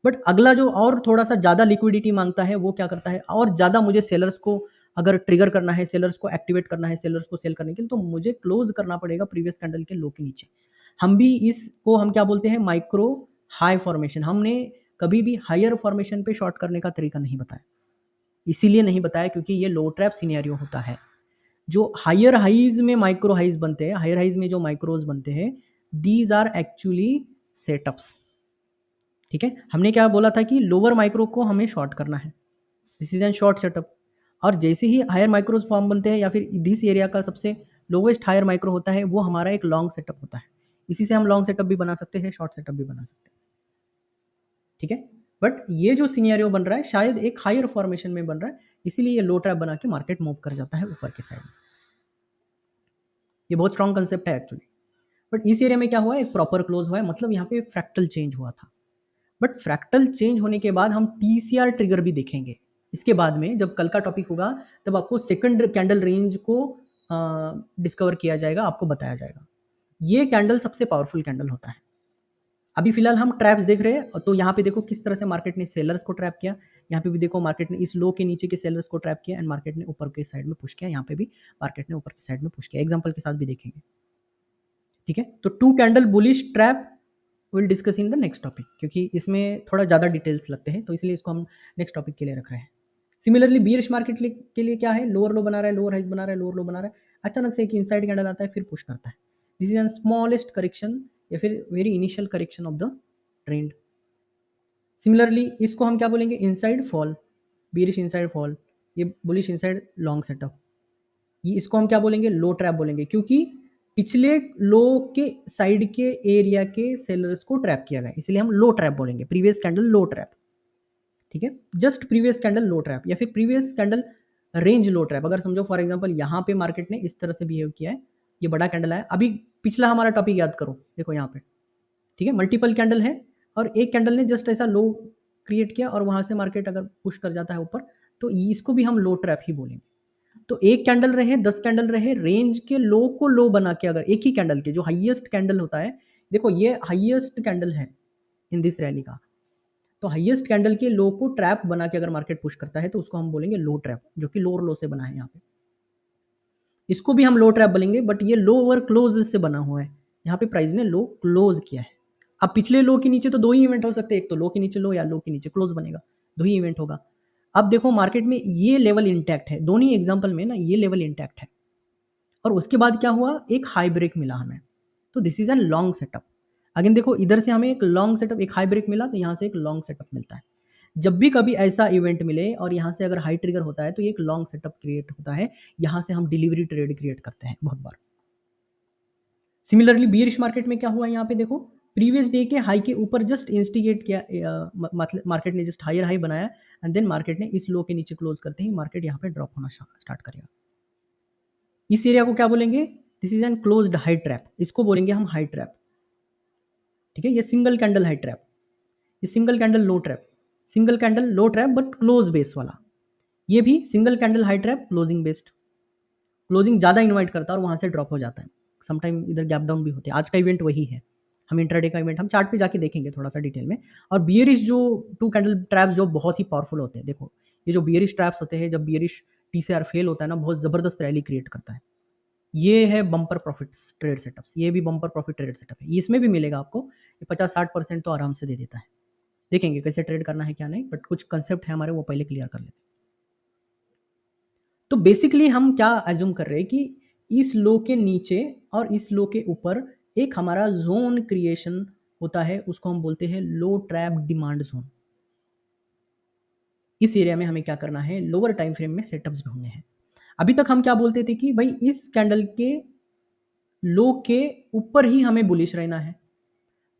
A: बट अगला जो और थोड़ा सा ज़्यादा लिक्विडिटी मांगता है वो क्या करता है, और ज़्यादा मुझे सेलर्स को अगर ट्रिगर करना है, सेलर्स को एक्टिवेट करना है, सेलर्स को सेल करने के लिए, तो मुझे क्लोज करना पड़ेगा प्रीवियस कैंडल के लो के नीचे। हम भी इसको हम क्या बोलते हैं, माइक्रो हाई फॉर्मेशन। हमने कभी भी हायर फॉर्मेशन पे शॉर्ट करने का तरीका नहीं बताया, इसीलिए नहीं बताया क्योंकि ये लो ट्रैप सिनेरियो होता है। जो हायर हाइज में माइक्रो हाइज बनते हैं, हायर हाइज में जो माइक्रोज बनते हैं, दीज आर एक्चुअली सेटअप्स, ठीक है। हमने क्या बोला था कि लोअर माइक्रो को हमें शॉर्ट करना है, this is N short setup, और जैसे ही हायर माइक्रोज फॉर्म बनते हैं या फिर दिस एरिया का सबसे लोवेस्ट हायर माइक्रो होता है, वो हमारा एक लॉन्ग सेटअप होता है। इसी से हम लॉन्ग सेटअप भी बना सकते हैं, शॉर्ट सेटअप भी बना सकते हैं, ठीक है। बट ये जो सिनेरियो बन रहा है शायद एक हायर फॉर्मेशन में बन रहा है, इसीलिए ये लो ट्रैप बना के मार्केट मूव कर जाता है ऊपर के साइड में। ये बहुत स्ट्रॉन्ग कंसेप्ट है एक्चुअली। बट इस एरिया में क्या हुआ है, एक प्रॉपर क्लोज हुआ है, मतलब यहाँ पे एक फ्रैक्टल चेंज हुआ था। बट फ्रैक्टल चेंज होने के बाद हम टीसीआर ट्रिगर भी देखेंगे इसके बाद में, जब कल का टॉपिक होगा तब आपको सेकंड कैंडल रेंज को डिस्कवर किया जाएगा, आपको बताया जाएगा। ये कैंडल सबसे पावरफुल कैंडल होता है। अभी फिलहाल हम ट्रैप्स देख रहे हैं, तो यहाँ पे देखो किस तरह से मार्केट ने सेलर्स को ट्रैप किया, यहाँ पे भी देखो मार्केट ने इस लो के नीचे के सेलर्स को ट्रैप किया एंड मार्केट ने ऊपर के साइड में पुश किया, यहाँ पे भी मार्केट ने ऊपर की साइड में पुश किया, एग्जाम्पल के साथ भी देखेंगे, ठीक है। तो 2 candle bullish trap will discuss in the next topic, क्योंकि इसमें थोड़ा ज़्यादा डिटेल्स लगते हैं, तो इसलिए इसको हम नेक्स्ट टॉपिक के लिए रख रहे हैं। सिमिलरली बियरिश मार्केट के लिए क्या है, लोअर लो बना रहा है, लोअर हाइज बना रहा है, लोअर लो बना रहा है, अचानक से एक इनसाइड कैंडल आता है, फिर पुश करता है, this is N smallest correction या फिर very initial correction of the trend. Similarly इसको हम क्या बोलेंगे, inside fall, bearish inside fall, ये बुलिश इनसाइड लॉन्ग सेटअप, ये इसको हम क्या बोलेंगे, लो ट्रैप बोलेंगे, क्योंकि पिछले लो के साइड के एरिया के सेलर्स को ट्रैप किया गया, इसलिए हम लो ट्रैप बोलेंगे, प्रीवियस कैंडल लो ट्रैप, ठीक है। जस्ट प्रीवियस कैंडल लो ट्रैप या फिर प्रीवियस कैंडल रेंज लो ट्रैप। अगर समझो फॉर एग्जांपल यहाँ पे मार्केट ने इस तरह से बिहेव किया है, ये बड़ा कैंडल है, अभी पिछला हमारा टॉपिक याद करो, देखो यहाँ पे, ठीक है, मल्टीपल कैंडल है और एक कैंडल ने जस्ट ऐसा लो क्रिएट किया और वहां से मार्केट अगर पुश कर जाता है ऊपर, तो इसको भी हम लो ट्रैप ही बोलेंगे। तो एक कैंडल रहे, 10 कैंडल रहे, रेंज के लो को लो बना के, अगर एक ही कैंडल के जो हाईएस्ट कैंडल होता है, देखो ये हाईएस्ट कैंडल है इन दिस रैली का, तो हाईएस्ट कैंडल के लो को ट्रैप बना के अगर मार्केट पुश करता है तो उसको हम बोलेंगे लो ट्रैप, जो कि लोअर लो से बना है यहाँ पे, इसको भी हम लो ट्रैप बोलेंगे, बट ये लोअर क्लोज से बना हुआ है, यहाँ पे प्राइस ने लो क्लोज किया है। अब पिछले लो के नीचे तो 2 ही इवेंट हो सकते हैं, एक तो लो के नीचे लो या लो के नीचे क्लोज बनेगा, 2 ही इवेंट होगा। अब देखो मार्केट में ये लेवल इंटैक्ट है, दोनों ही एग्जांपल में ना ये लेवल इंटैक्ट है, और उसके बाद क्या हुआ, एक हाई ब्रेक मिला हमें, तो this is N long setup. Again देखो इधर से हमें एक लॉन्ग सेटअप, एक हाई ब्रेक मिला, तो यहाँ से एक लॉन्ग सेटअप मिलता है। जब भी कभी ऐसा इवेंट मिले और यहाँ से अगर हाई ट्रिगर होता है तो ये एक लॉन्ग सेटअप क्रिएट होता है, यहाँ से हम डिलीवरी ट्रेड क्रिएट करते हैं बहुत बार। सिमिलरली बियरिश मार्केट में क्या हुआ है, यहाँ पे देखो प्रीवियस डे के हाई के ऊपर जस्ट इंस्टिगेट किया, मतलब मार्केट ने जस्ट हायर हाई बनाया एंड देन मार्केट ने इस लो के नीचे क्लोज करते ही मार्केट यहाँ पे ड्रॉप होना स्टार्ट करेगा। इस एरिया को क्या बोलेंगे, this is N closed high trap, इसको बोलेंगे हम हाई ट्रैप, ठीक है। ये सिंगल कैंडल हाई ट्रैप, ये single candle low trap, single candle low trap but close base वाला, ये भी single candle high trap closing based, closing ज़्यादा इन्वाइट करता है और वहाँ से ड्रॉप हो जाता है, समटाइम इधर गैप डाउन भी होते हैं। आज का इवेंट वही है, हम इंट्राडे का इवेंट हम चार्ट पे जाके देखेंगे थोड़ा सा डिटेल में। और बियरिश जो 2 कैंडल ट्रैप्स जो बहुत ही पावरफुल होते हैं, देखो ये जो बियरिश ट्रैप्स होते हैं, जब बियरिश टीसीआर फेल होता है ना, बहुत ज़बरदस्त रैली क्रिएट करता है। ये है बम्पर प्रॉफिट्स ट्रेड सेटअप्स, ये भी बम्पर प्रॉफिट ट्रेड सेटअप है, इसमें भी मिलेगा आपको, ये 50-60% तो आराम से दे देता है। देखेंगे कैसे ट्रेड करना है क्या नहीं, बट कुछ कंसेप्ट है हमारे, वो पहले क्लियर कर लेते हैं। तो बेसिकली हम क्या एज्यूम कर रहे हैं कि इस लो के नीचे और इस लो के ऊपर एक हमारा जोन क्रिएशन होता है, उसको हम बोलते हैं लो ट्रैप डिमांड जोन। इस एरिया में हमें क्या करना है, लोअर टाइम फ्रेम में सेटअप्स ढूंढने हैं। अभी तक हम क्या बोलते थे कि भाई इस कैंडल के लो के ऊपर ही हमें बुलिश रहना है,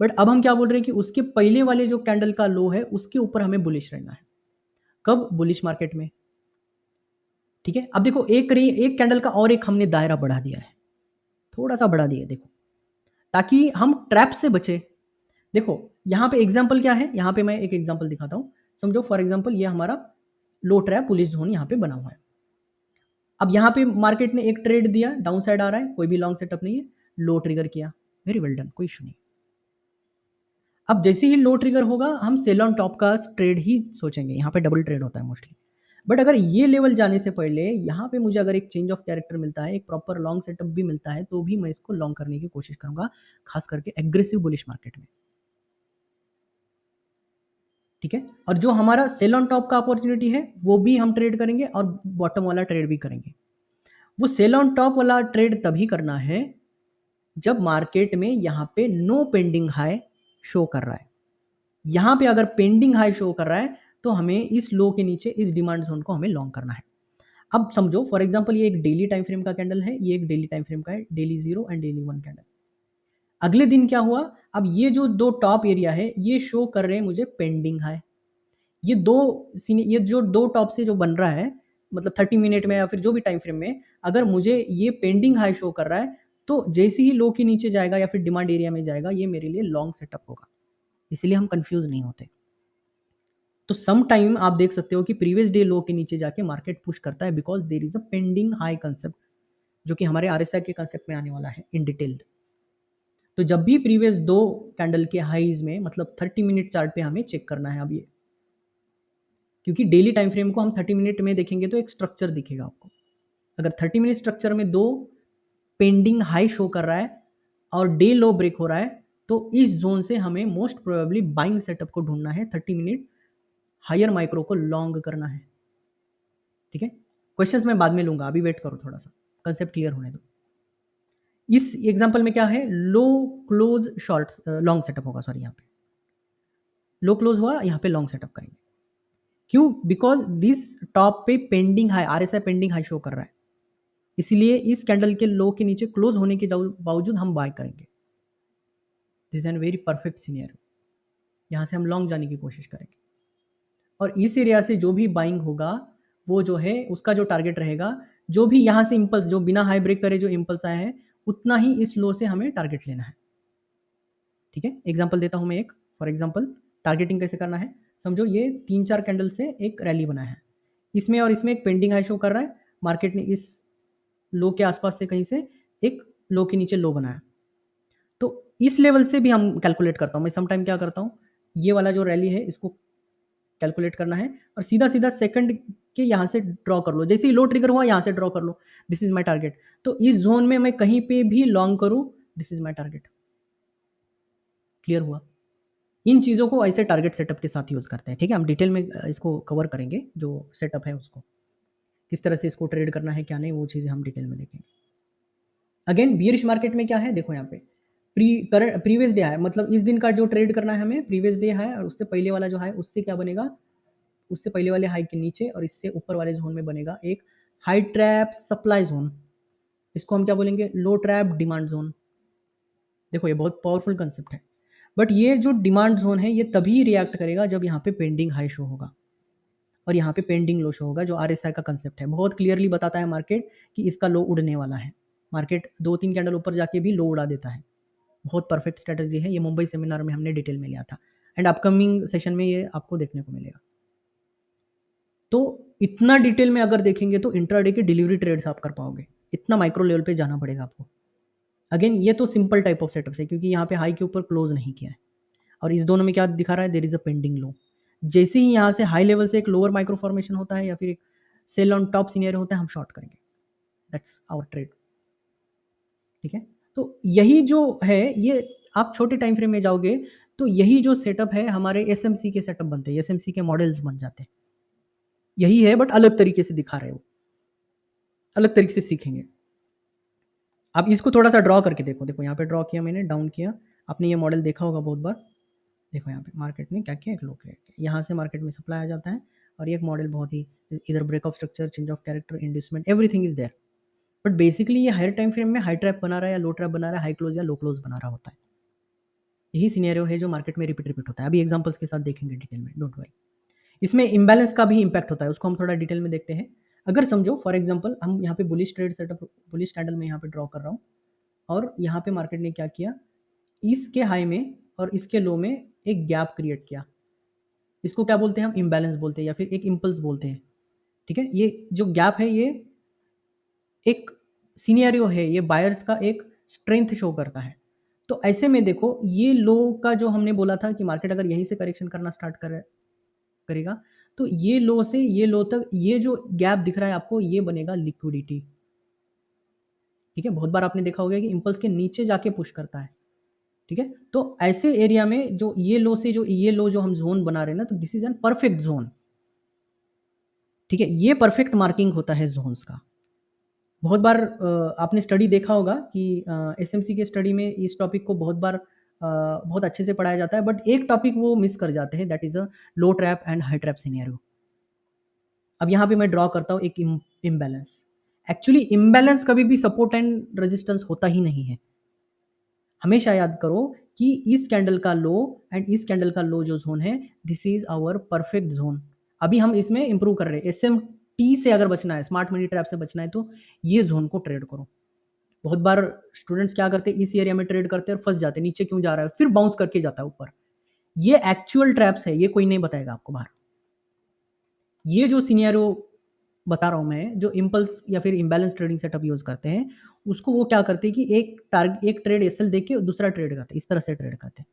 A: बट अब हम क्या बोल रहे हैं कि उसके पहले वाले जो कैंडल का लो है उसके ऊपर हमें बुलिश रहना है। कब? बुलिश मार्केट में। ठीक है, अब देखो एक कैंडल का और एक हमने दायरा बढ़ा दिया है, थोड़ा सा बढ़ा दिया है देखो, ताकि हम ट्रैप से बचे। देखो यहाँ पे एग्जाम्पल क्या है, यहाँ पे मैं एक एग्जाम्पल दिखाता हूँ। समझो फॉर एग्जाम्पल ये हमारा लो ट्रैप बुलिश जोन यहाँ पे बना हुआ है। अब यहाँ पे मार्केट ने एक ट्रेड दिया, डाउन साइड आ रहा है, कोई भी लॉन्ग सेटअप नहीं है, लो ट्रिगर किया, वेरी वेल डन, कोई इशू नहीं। अब जैसे ही लो ट्रिगर होगा हम सेल ऑन टॉप का ट्रेड ही सोचेंगे, यहाँ पे डबल ट्रेड होता है मोस्टली। बट अगर ये लेवल जाने से पहले यहाँ पे मुझे अगर एक चेंज ऑफ कैरेक्टर मिलता है, एक प्रॉपर लॉन्ग सेटअप भी मिलता है, तो भी मैं इसको लॉन्ग करने की कोशिश करूंगा, खास करके एग्रेसिव बुलिश मार्केट में। ठीक है, और जो हमारा सेल ऑन टॉप का अपॉर्चुनिटी है वो भी हम ट्रेड करेंगे और बॉटम वाला ट्रेड भी करेंगे। वो सेल ऑन टॉप वाला ट्रेड तभी करना है जब मार्केट में यहाँ पे नो पेंडिंग हाई शो कर रहा है। यहाँ पे अगर पेंडिंग हाई शो कर रहा है तो हमें इस लो के नीचे इस डिमांड जोन को हमें लॉन्ग करना है। अब समझो फॉर एग्जांपल ये एक डेली टाइम फ्रेम का कैंडल है, ये एक डेली टाइम फ्रेम का है, डेली 0 एंड डेली 1 कैंडल। अगले दिन क्या हुआ, अब ये जो दो टॉप एरिया है ये शो कर रहे हैं मुझे पेंडिंग हाई। ये जो दो टॉप से जो बन रहा है, मतलब 30 मिनट में या फिर जो भी टाइम फ्रेम में, अगर मुझे ये पेंडिंग हाई शो कर रहा है तो जैसे ही लो के नीचे जाएगा या फिर डिमांड एरिया में जाएगा, ये मेरे लिए लॉन्ग सेटअप होगा। इसलिए हम कंफ्यूज नहीं होते। तो सम टाइम आप देख सकते हो कि प्रीवियस डे लो के नीचे जाके मार्केट पुश करता है, because there is a pending high concept, जो कि हमारे आरएसआई के कंसेप्ट में आने वाला है इन डिटेल्ड। तो जब भी प्रीवियस दो कैंडल के हाईज में, मतलब 30 मिनट चार्ट पे हमें चेक करना है अब ये, क्योंकि डेली टाइम फ्रेम को हम 30 मिनट में देखेंगे तो एक स्ट्रक्चर दिखेगा आपको। अगर 30 मिनट स्ट्रक्चर में दो पेंडिंग हाई शो कर रहा है और डे लो ब्रेक हो रहा है, तो इस जोन से हमें मोस्ट प्रोबेबली बाइंग सेटअप को ढूंढना है, 30 मिनट हायर माइक्रो को लॉन्ग करना है। ठीक है, क्वेश्चंस मैं बाद में लूंगा, अभी वेट करो थोड़ा सा, कंसेप्ट क्लियर होने दो। इस एग्जांपल में क्या है, लो क्लोज शॉर्ट लॉन्ग सेटअप होगा, सॉरी यहाँ पे लो क्लोज हुआ, यहाँ पे लॉन्ग सेटअप करेंगे। क्यों? बिकॉज दिस टॉप पे pending high, RSI pending high show कर रहा है, इसलिए इस कैंडल के लो के नीचे क्लोज होने के बावजूद हम बाय करेंगे। This an very perfect scenario, यहाँ से हम लॉन्ग जाने की कोशिश करेंगे और इस एरिया से जो भी बाइंग होगा वो जो है उसका जो टारगेट रहेगा, जो भी यहाँ से इंपल्स, जो बिना हाई ब्रेक करे जो इंपल्स आए हैं, उतना ही इस लो से हमें टारगेट लेना है। ठीक है, एग्जांपल देता हूँ मैं एक, फॉर एग्जांपल टारगेटिंग कैसे करना है। समझो ये 3-4 कैंडल से एक रैली बना है, इसमें और इसमें एक पेंडिंग हाई शो कर रहा है, मार्केट ने इस लो के आसपास से कहीं से एक लो के नीचे लो बनाया, तो इस लेवल से भी हम कैलकुलेट करता हूँ मैं, समटाइम क्या करता हूँ, ये वाला जो रैली है इसको कैलकुलेट करना है और सीधा सीधा सेकंड के यहाँ से ड्रॉ कर लो, जैसे ही लो ट्रिगर हुआ यहाँ से ड्रॉ कर लो, दिस इज माई टारगेट। तो इस जोन में मैं कहीं पे भी लॉन्ग करूँ, this is my target. Clear हुआ? इन चीज़ों को ऐसे टारगेट सेटअप के साथ यूज़ करते हैं। ठीक है, हम डिटेल में इसको कवर करेंगे, जो सेटअप है उसको किस तरह से इसको ट्रेड करना है क्या नहीं, वो चीज़ें हम डिटेल में देखेंगे। अगेन बियरिश मार्केट में क्या है, देखो यहाँ पे प्रीवियस डे है, मतलब इस दिन का जो ट्रेड करना है हमें, प्रीवियस डे है और उससे पहले वाला जो है उससे क्या बनेगा, उससे पहले वाले हाई के नीचे और इससे ऊपर वाले जोन में बनेगा एक हाई ट्रैप सप्लाई जोन, इसको हम क्या बोलेंगे, लो ट्रैप डिमांड जोन। देखो ये बहुत पावरफुल कंसेप्ट है, बट ये जो डिमांड जोन है ये तभी रिएक्ट करेगा जब यहाँ पे पेंडिंग हाई शो होगा और यहाँ पे पेंडिंग लो शो होगा, जो आरएसआई का कंसेप्ट है, बहुत क्लियरली बताता है मार्केट कि इसका लो उड़ने वाला है। मार्केट 2-3 कैंडल ऊपर जाके भी लो उड़ा देता है, बहुत परफेक्ट स्ट्रेटजी है, ये मुंबई सेमिनार में हमने डिटेल में लिया था एंड अपकमिंग सेशन में ये आपको देखने को मिलेगा। तो इतना डिटेल में अगर देखेंगे तो इंट्राडे के डिलीवरी ट्रेड्स आप कर पाओगे, इतना माइक्रो लेवल पे जाना पड़ेगा आपको। अगेन ये तो सिंपल टाइप ऑफ सेटअप है, क्योंकि यहाँ पे हाई के ऊपर क्लोज नहीं किया है और इस दोनों में क्या दिखा रहा है, देयर इज अ पेंडिंग लो। जैसे ही यहाँ से हाई लेवल से एक लोअर माइक्रो फॉर्मेशन होता है या फिर एक सेल ऑन टॉप सीनियर होता है, हम शॉर्ट करेंगे, दैट्स आवर ट्रेड। ठीक है, तो यही जो है, ये आप छोटे टाइम फ्रेम में जाओगे तो यही जो सेटअप है हमारे एसएमसी के सेटअप बनते हैं, एसएमसी के मॉडल्स बन जाते हैं, यही है बट अलग तरीके से दिखा रहे हो, अलग तरीके से सीखेंगे। आप इसको थोड़ा सा ड्रॉ करके देखो, देखो यहाँ पे ड्रॉ किया मैंने, डाउन किया, आपने ये मॉडल देखा होगा बहुत बार। देखो यहाँ पे मार्केट ने क्या किया, एक लो क्रिएट किया, यहाँ से मार्केट में सप्लाई आ जाता है और ये एक मॉडल बहुत ही इधर break of structure, change of character, inducement, everything is there. But basically ये हायर टाइम फ्रेम में हाई ट्रैप बना रहा है या लो ट्रैप बना रहा है, हाई क्लोज या लो क्लोज बना रहा होता है। यही सिनेरियो है जो मार्केट में रिपीट होता है। अभी एग्जांपल्स के साथ देखेंगे डिटेल में, डोंट वरी। इसमें इम्बैलेंस का भी इम्पैक्ट होता है, उसको हम थोड़ा डिटेल में देखते हैं। अगर समझो फॉर एग्जांपल हम यहाँ पे bullish trade setup, bullish candle में यहाँ पे ड्रॉ कर रहा हूँ, और यहाँ पे मार्केट ने क्या किया, इसके हाई में और इसके लो में एक गैप क्रिएट किया। इसको क्या बोलते हैं हम, इम्बैलेंस बोलते हैं या फिर एक इम्पल्स बोलते हैं। ठीक है, ये जो गैप है ये एक सिनेरियो है, ये बायर्स का एक स्ट्रेंथ शो करता है। तो ऐसे में देखो ये लो का जो हमने बोला था कि मार्केट अगर यहीं से करेक्शन करना स्टार्ट करेगा, तो ये लो से ये लो तक ये जो गैप दिख रहा है आपको, ये बनेगा लिक्विडिटी। ठीक है, बहुत बार आपने देखा होगा कि इंपल्स के नीचे जाके पुश करता है। ठीक है, तो ऐसे एरिया में जो ये लो से जो ये लो जो हम जोन बना रहे हैं ना, तो this is an perfect zone. ठीक है, ये परफेक्ट मार्किंग होता है जोन्स का। बहुत बार आपने स्टडी देखा होगा कि एसएमसी के स्टडी में इस टॉपिक को बहुत बार बहुत अच्छे से पढ़ाया जाता है, बट एक टॉपिक वो मिस कर जाते हैं, that is a low trap and high trap scenario. अब यहाँ पे मैं ड्रॉ करता हूँ एक इम्बैलेंस। एक्चुअली इम्बैलेंस कभी भी सपोर्ट एंड रेजिस्टेंस होता ही नहीं है। हमेशा याद करो कि इस कैंडल का लो एंड इस कैंडल का लो जो जोन है, this is our perfect zone. अभी हम इसमें इंप्रूव कर रहे हैं। एसएमटी से अगर बचना है, स्मार्ट मनी ट्रैप से बचना है, तो ये जोन को ट्रेड करो। बहुत बार स्टूडेंट्स क्या करते हैं, इस एरिया में ट्रेड करते हैं और फंस जाते हैं, नीचे क्यों जा रहा है, फिर बाउंस करके जाता है ऊपर। ये एक्चुअल ट्रैप्स है, ये कोई नहीं बताएगा आपको बाहर। ये जो सिनेरियो बता रहा हूँ मैं, जो इम्पल्स या फिर इम्बैलेंस ट्रेडिंग सेटअप यूज करते हैं, उसको वो क्या करते हैं कि एक ट्रेड एसएल देख के दूसरा ट्रेड करते हैं, इस तरह से ट्रेड करते हैं।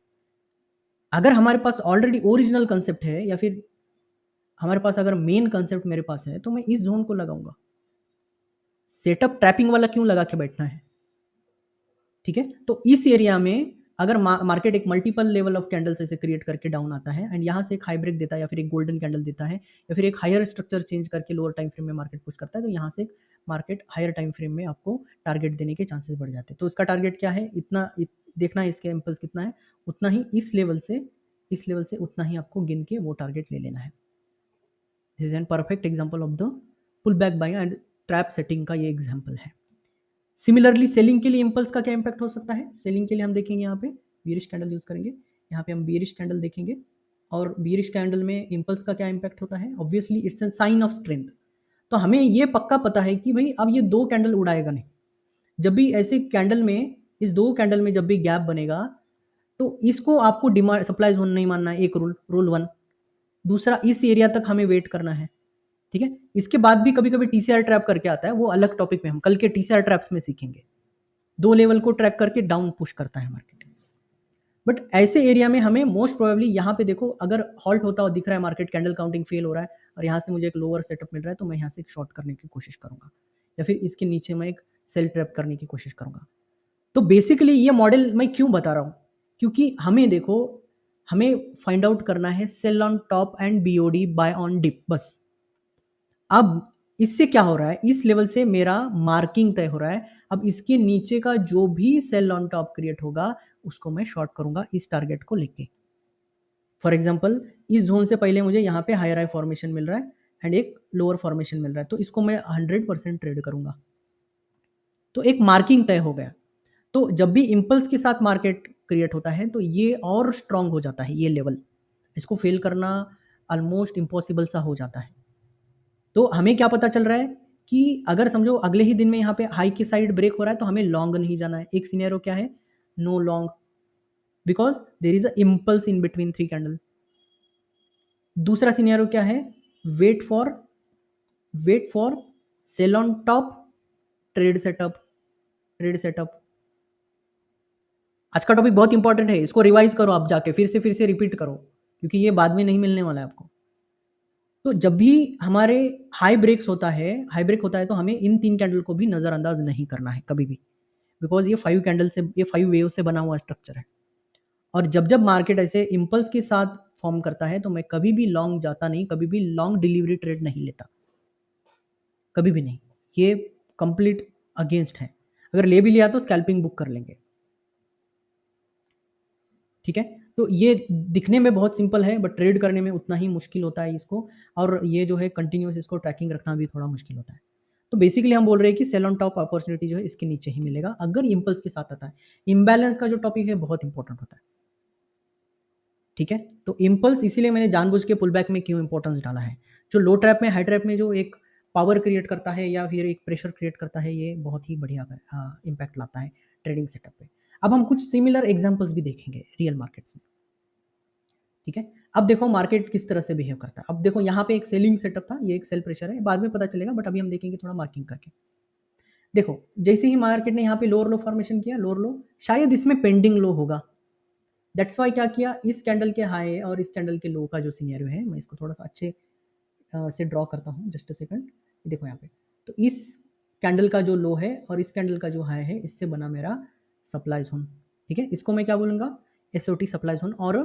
A: अगर हमारे पास ऑलरेडी ओरिजिनल कंसेप्ट है या फिर हमारे पास अगर मेन कंसेप्ट मेरे पास है, तो मैं इस जोन को लगाऊंगा। सेटअप ट्रैपिंग वाला क्यों लगा के बैठना है। ठीक है, तो इस एरिया में अगर मार्केट एक मल्टीपल लेवल ऑफ कैंडल्स ऐसे क्रिएट करके डाउन आता है एंड यहाँ से एक हाई ब्रेक देता है या फिर एक गोल्डन कैंडल देता है या फिर एक हायर स्ट्रक्चर चेंज करके लोअर टाइम फ्रेम में मार्केट पुश करता है, तो यहाँ से मार्केट हायर टाइम फ्रेम में आपको टारगेट देने के चांसेस बढ़ जाते हैं। तो इसका टारगेट क्या है, देखना है इसके इम्पल्स कितना है, उतना ही इस लेवल से उतना ही आपको गिन के वो टारगेट ले लेना है। This is an perfect example of the pull back buy and trap setting का ये एग्जाम्पल है। सिमिलरली सेलिंग के लिए इंपल्स का क्या इंपैक्ट हो सकता है, सेलिंग के लिए हम देखेंगे यहाँ पे बीरिश कैंडल यूज करेंगे। यहाँ पे हम बीरिश कैंडल देखेंगे और बीरिश कैंडल में इंपल्स का क्या इंपैक्ट होता है, obviously it's an sign of strength. तो हमें ये पक्का पता है कि भाई अब ये दो कैंडल उड़ाएगा नहीं। जब भी ऐसे कैंडल में, इस दो कैंडल में जब भी गैप बनेगा, तो इसको आपको डिमांड सप्लाई जोन नहीं मानना है, एक रूल वन। दूसरा, इस एरिया तक हमें वेट करना है। ठीक है, इसके बाद भी कभी कभी टीसीआर ट्रैप करके आता है, वो अलग टॉपिक में हम कल के टीसीआर ट्रैप्स में सीखेंगे। दो लेवल को ट्रैक करके डाउन पुश करता है मार्केट। बट ऐसे एरिया में हमें मोस्ट प्रोबेबली यहाँ पे देखो, अगर हॉल्ट होता हुआ दिख रहा है, मार्केट कैंडल काउंटिंग फेल हो रहा है और यहाँ से मुझे एक लोअर सेटअप मिल रहा है, तो मैं यहाँ से एक शॉर्ट करने की कोशिश करूंगा या फिर इसके नीचे मैं एक सेल ट्रैप करने की कोशिश करूंगा। तो बेसिकली ये मॉडल मैं क्यों बता रहा हूँ, क्योंकि हमें देखो, हमें फाइंड आउट करना है sell on top and BOD buy on dip, बस। अब इससे क्या हो रहा है, इस लेवल से मेरा मार्किंग तय हो रहा है। अब इसके नीचे का जो भी सेल ऑन टॉप क्रिएट होगा, उसको मैं शॉर्ट करूंगा इस टारगेट को लेके। फॉर एग्जांपल, इस जोन से पहले मुझे यहाँ पे हायर हाई फॉर्मेशन मिल रहा है एंड एक लोअर फॉर्मेशन मिल रहा है, तो इसको मैं 100% ट्रेड करूंगा। तो एक मार्किंग तय हो गया। तो जब भी इंपल्स के साथ मार्केट क्रिएट होता है, तो ये और स्ट्रांग हो जाता है, ये लेवल इसको फेल करना ऑलमोस्ट इम्पॉसिबल सा हो जाता है। तो हमें क्या पता चल रहा है कि अगर समझो अगले ही दिन में यहाँ पे हाई की साइड ब्रेक हो रहा है, तो हमें लॉन्ग नहीं जाना है। एक सिनेरियो क्या है, no long, because there is a impulse in between three candle. दूसरा सिनेरियो क्या है, wait for sell on top, trade setup. आज का टॉपिक बहुत इंपॉर्टेंट है, इसको रिवाइज करो आप जाके, फिर से रिपीट करो, क्योंकि ये बाद में नहीं मिलने वाला है आपको। तो जब भी हमारे हाई ब्रेक होता है, तो हमें इन तीन कैंडल को भी नज़रअंदाज नहीं करना है कभी भी, बिकॉज ये 5 वेव से बना हुआ स्ट्रक्चर है। और जब मार्केट ऐसे इम्पल्स के साथ फॉर्म करता है, तो मैं कभी भी लॉन्ग जाता नहीं, कभी भी लॉन्ग डिलीवरी ट्रेड नहीं लेता, कभी भी नहीं। ये कंप्लीट अगेंस्ट है। अगर ले भी लिया तो स्कैल्पिंग बुक कर लेंगे। ठीक है, तो ये दिखने में बहुत सिंपल है बट ट्रेड करने में उतना ही मुश्किल होता है इसको, और ये जो है कंटिन्यूस इसको ट्रैकिंग रखना भी थोड़ा मुश्किल होता है। तो बेसिकली हम बोल रहे हैं कि सेल ऑन टॉप अपॉर्चुनिटी जो है इसके नीचे ही मिलेगा अगर इम्पल्स के साथ आता है। इम्बैलेंस का जो टॉपिक है बहुत इंपॉर्टेंट होता है, ठीक है। तो इम्पल्स इसीलिए मैंने जानबूझ के पुल बैक में क्यों इंपॉर्टेंस डाला है। जो लो ट्रैप में हाई ट्रैप में जो एक पावर क्रिएट करता है या फिर एक प्रेशर क्रिएट करता है, ये बहुत ही बढ़िया इम्पैक्ट लाता है ट्रेडिंग सेटअप पे। अब हम कुछ सिमिलर एग्जाम्पल्स भी देखेंगे रियल मार्केट्स में, ठीक है। अब देखो मार्केट किस तरह से बिहेव करता है। अब देखो यहाँ पे एक सेलिंग सेटअप था, ये एक सेल प्रेशर है, बाद में पता चलेगा बट अभी हम देखेंगे थोड़ा मार्किंग करके। देखो जैसे ही मार्केट ने यहाँ पे लोअर लो फॉर्मेशन किया, लोअर लो, शायद इसमें पेंडिंग लो होगा। दैट्स वाई क्या किया, इस कैंडल के हाई और इस कैंडल के लो का जो सिनेरियो है, मैं इसको थोड़ा सा अच्छे से ड्रॉ करता हूँ, जस्ट अ सेकंड। देखो यहाँ पे, तो इस कैंडल का जो लो है और इस कैंडल का जो हाई है, इससे बना मेरा सप्लाई जोन, ठीक है। इसको मैं क्या बोलूँगा, एसओटी सप्लाई जोन, और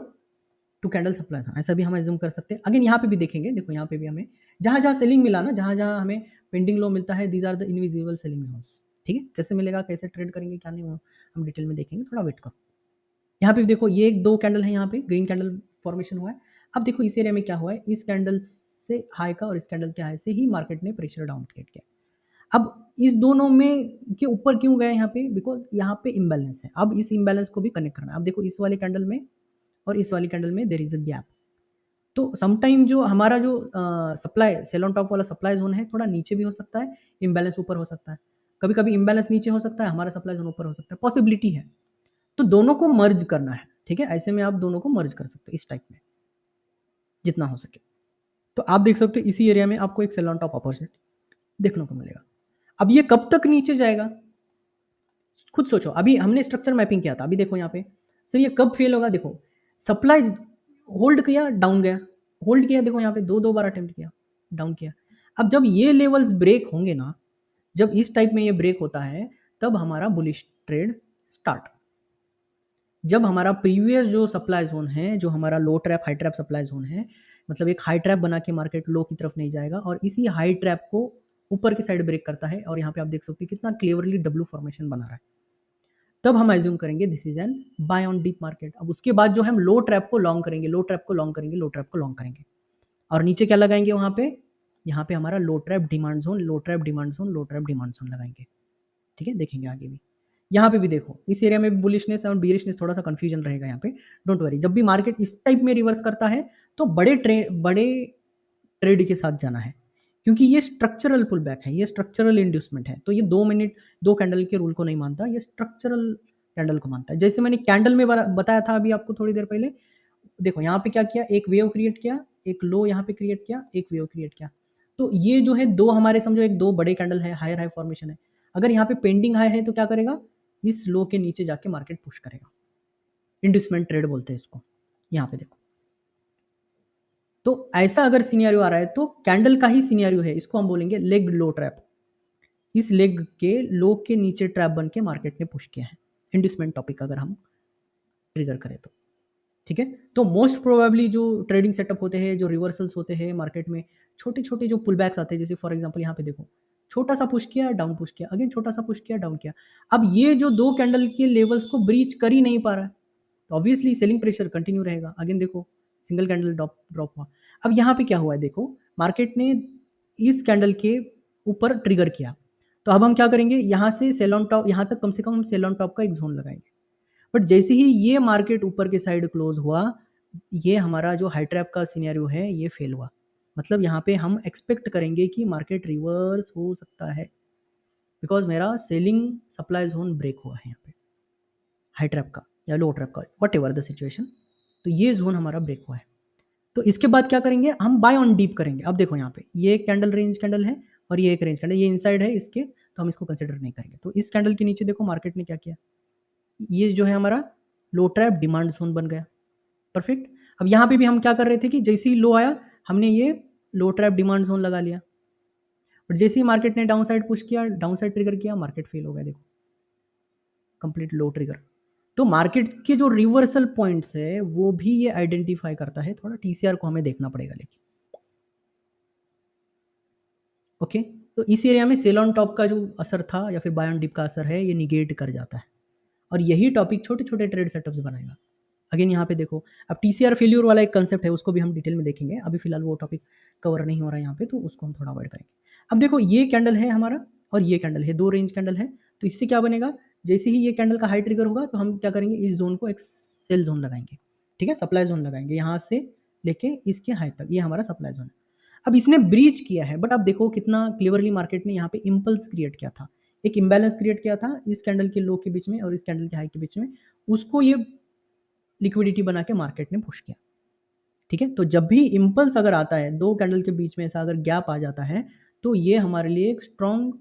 A: टू कैंडल सप्लाई जोन, ऐसा भी हम एज्यूम कर सकते हैं। अगेन यहाँ पे भी देखेंगे, देखो यहाँ पे भी हमें जहाँ जहाँ सेलिंग मिला ना, जहाँ जहाँ हमें पेंडिंग लो मिलता है, these are the invisible selling zones, ठीक है। कैसे मिलेगा, कैसे ट्रेड करेंगे, क्या नहीं, वो हम डिटेल में देखेंगे, थोड़ा वेट करो। यहाँ पे देखो ये एक दो कैंडल है, यहाँ पे ग्रीन कैंडल फॉर्मेशन हुआ है। अब देखो इस एरिया में क्या हुआ है, इस कैंडल से हाई का और इस कैंडल के हाई से ही मार्केट ने प्रेशर डाउन क्रिएट किया। अब इस दोनों में के ऊपर क्यों गए यहाँ पे, बिकॉज यहाँ पे इम्बैलेंस है। अब इस इम्बैलेंस को भी कनेक्ट करना है। अब देखो इस वाले कैंडल में और इस वाली कैंडल में देयर इज अ गैप। तो समटाइम जो हमारा जो सप्लाई सेल ऑन टॉप वाला सप्लाई जोन है, थोड़ा नीचे भी हो सकता है, इम्बैलेंस ऊपर हो सकता है। कभी कभी इम्बैलेंस नीचे हो सकता है, हमारा सप्लाई जोन ऊपर हो सकता है, पॉसिबिलिटी है। तो दोनों को मर्ज करना है, ठीक है। ऐसे में आप दोनों को मर्ज कर सकते हो इस टाइप में, जितना हो सके। तो आप देख सकते हो इसी एरिया में आपको एक सेल ऑन टॉप अपॉर्चुनिटी देखने को मिलेगा। अब ये कब तक नीचे जाएगा, खुद सोचो। अभी हमने स्ट्रक्चर मैपिंग किया था, अभी देखो यहाँ पे सर ये कब फेल होगा। देखो सप्लाई होल्ड किया, डाउन गया, होल्ड किया, देखो यहाँ पे दो दो बार अटेम्प्ट किया, डाउन किया। अब जब ये लेवल्स ब्रेक होंगे ना, जब इस टाइप में ये ब्रेक होता है, तब हमारा बुलिश ट्रेड स्टार्ट। जब हमारा प्रीवियस जो सप्लाई जोन है, जो हमारा low trap high trap supply zone है, मतलब एक हाई ट्रैप बना के मार्केट लो की तरफ नहीं जाएगा, और इसी हाई ट्रैप को ऊपर की साइड ब्रेक करता है, और यहाँ पे आप देख सकते हो कितना क्लेवरली डब्ल्यू फॉर्मेशन बना रहा है, तब हम एज्यूम करेंगे this is an buy on dip market. अब उसके बाद जो हम लो ट्रैप को लॉन्ग करेंगे, लो ट्रैप को लॉन्ग करेंगे, लो ट्रैप को लॉन्ग करेंगे, और नीचे क्या लगाएंगे वहां पे, यहाँ पे हमारा लो ट्रैप डिमांड जोन, लो ट्रैप डिमांड जोन, लो ट्रैप डिमांड जोन लगाएंगे, ठीक है। देखेंगे आगे भी, यहाँ पे भी देखो इस एरिया में बुलिशनेस और बीरिशनेस, थोड़ा सा कंफ्यूजन रहेगा यहाँ पे। डोंट वरी, जब भी मार्केट इस टाइप में रिवर्स करता है तो बड़े ट्रेड के साथ जाना है, क्योंकि ये स्ट्रक्चरल पुल बैक है, ये स्ट्रक्चरल इंड्यूसमेंट है। तो ये 2 मिनट 2 कैंडल के रूल को नहीं मानता, ये स्ट्रक्चरल कैंडल को मानता है। जैसे मैंने कैंडल में बताया था अभी आपको थोड़ी देर पहले, देखो यहाँ पे क्या किया, एक वेव क्रिएट किया, एक लो यहाँ पे क्रिएट किया, एक वेव क्रिएट किया। तो ये जो है दो हमारे समझो एक दो बड़े कैंडल है, हायर हाई फॉर्मेशन है। अगर यहाँ पे पेंडिंग हाई है तो क्या करेगा, इस लो के नीचे जाके मार्केट पुश करेगा, इंड्यूसमेंट ट्रेड बोलते हैं इसको। यहाँ पे देखो, तो ऐसा अगर सिनेरियो आ रहा है तो कैंडल का ही सिनेरियो है, इसको हम बोलेंगे लेग लो ट्रैप। इस लेग के लो के नीचे ट्रैप बन के मार्केट ने पुश किया है, इंड्यूसमेंट टॉपिक अगर हम ट्रिगर करें तो, ठीक है। तो मोस्ट प्रोबेबली जो ट्रेडिंग सेटअप होते हैं, जो रिवर्सल्स होते हैं मार्केट में, छोटे छोटे जो पुल बैक्स आते हैं, जैसे फॉर एग्जांपल यहाँ पे देखो छोटा सा पुश किया, डाउन पुश किया, अगेन छोटा सा पुश किया, डाउन किया। अब ये जो दो कैंडल के लेवल्स को ब्रीच कर ही नहीं पा रहा है, तो ऑब्वियसली सेलिंग प्रेशर कंटिन्यू रहेगा। अगेन देखो सिंगल कैंडल ड्रॉप हुआ। अब यहाँ पे क्या हुआ है, देखो मार्केट ने इस कैंडल के ऊपर ट्रिगर किया, तो अब हम क्या करेंगे, यहाँ से सेल ऑन टॉप, यहाँ तक कम से कम हम सेल ऑन टॉप का एक जोन लगाएंगे। बट जैसे ही ये मार्केट ऊपर के साइड क्लोज हुआ, ये हमारा जो हाई ट्रैप का सिनेरियो है ये फेल हुआ। मतलब यहाँ पे हम एक्सपेक्ट करेंगे कि मार्केट रिवर्स हो सकता है, बिकॉज मेरा सेलिंग सप्लाई जोन ब्रेक हुआ है यहाँ पे, हाई ट्रैप का या लो ट्रैप का, वट एवर द सिचुएशन। तो ये जोन हमारा ब्रेक हुआ है। तो इसके बाद क्या करेंगे, हम बाय ऑन डीप करेंगे। अब देखो यहाँ पे ये एक कैंडल रेंज कैंडल है और ये एक रेंज कैंडल, ये इनसाइड है इसके, तो हम इसको कंसिडर नहीं करेंगे। तो इस कैंडल के नीचे देखो मार्केट ने क्या किया, ये जो है हमारा लो ट्रैप डिमांड जोन बन गया, परफेक्ट। अब यहाँ पे भी हम क्या कर रहे थे कि जैसे ही लो आया हमने ये लो ट्रैप डिमांड जोन लगा लिया, बट जैसे ही मार्केट ने डाउन साइड पुश किया, डाउन साइड ट्रिगर किया, मार्केट फेल हो गया, देखो कंप्लीट लो ट्रिगर। तो मार्केट के जो रिवर्सल पॉइंट्स है वो भी ये आइडेंटिफाई करता है, थोड़ा टीसीआर को हमें देखना पड़ेगा लेकिन, ओके। तो इस एरिया में सेल ऑन टॉप का जो असर था या फिर बाय ऑन डिप का असर है, ये निगेट कर जाता है, और यही टॉपिक छोटे छोटे ट्रेड सेटअप्स बनाएगा। अगेन यहाँ पे देखो, अब टीसीआर फेल्यूर वाला एक कंसेप्ट है, उसको भी हम डिटेल में देखेंगे, अभी फिलहाल वो टॉपिक कवर नहीं हो रहा है यहाँ पे, तो उसको हम थोड़ा अवॉइड करेंगे। अब देखो ये कैंडल है हमारा और ये कैंडल है, 2 रेंज कैंडल है, तो इससे क्या बनेगा, जैसे ही ये कैंडल का हाई ट्रिगर होगा तो हम क्या करेंगे, इस जोन को एक सेल जोन लगाएंगे, ठीक है, सप्लाई जोन लगाएंगे, यहाँ से लेके इसके हाई तक, ये हमारा सप्लाई जोन है। अब इसने ब्रीच किया है, बट अब देखो कितना क्लियरली मार्केट ने यहाँ पे इम्पल्स क्रिएट किया था, एक इम्बैलेंस क्रिएट किया था इस कैंडल के लो के बीच में और इस कैंडल के हाई के बीच में, उसको ये लिक्विडिटी बना के मार्केट ने पुश किया, ठीक है। तो जब भी इम्पल्स अगर आता है, दो कैंडल के बीच में ऐसा अगर गैप आ जाता है, तो ये हमारे लिए एक स्ट्रॉन्ग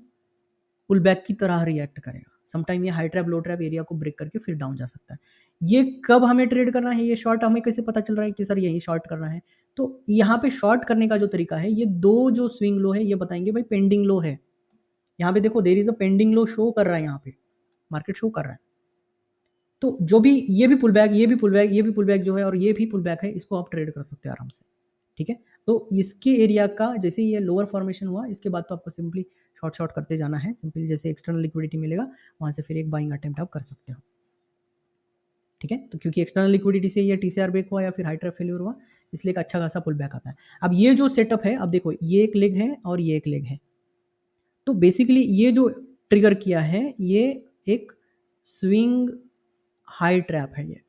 A: पुल बैक की तरह रिएक्ट करेगा। समटाइम ये हाई ट्रैप लो ट्रैप एरिया को ब्रेक करके फिर डाउन जा सकता है। ये कब हमें ट्रेड करना है, ये शॉर्ट हमें कैसे पता चल रहा है कि सर यही शॉर्ट करना है, तो यहाँ पे शॉर्ट करने का जो तरीका है, ये दो जो स्विंग लो है ये बताएंगे भाई पेंडिंग लो है, यहाँ पे देखो there is a pending low show कर रहा है, यहाँ पे मार्केट शो कर रहा है, तो जो भी ये भी पुल बैक, ये भी पुल बैक, ये भी पुल बैक जो है और ये भी पुल बैक है, इसको आप ट्रेड कर सकते हैं आराम से, ठीक है। तो इसके एरिया का जैसे ये लोअर फॉर्मेशन हुआ, इसके बाद तो आपको सिंपली शॉर्ट शॉर्ट करते जाना है, सिंपली जैसे एक्सटर्नल लिक्विडिटी मिलेगा वहाँ से फिर एक बाइंग अटेम्प्ट आप कर सकते हो, ठीक है। तो क्योंकि एक्सटर्नल लिक्विडिटी से ये टीसीआर ब्रेक हुआ या फिर हाई ट्रैप फेल्यूर हुआ, इसलिए एक अच्छा खासा पुल बैक आता है। अब ये जो सेटअप है, अब देखो ये एक लेग है और ये एक लेग है, तो बेसिकली ये जो ट्रिगर किया है ये एक स्विंग हाई ट्रैप है, ये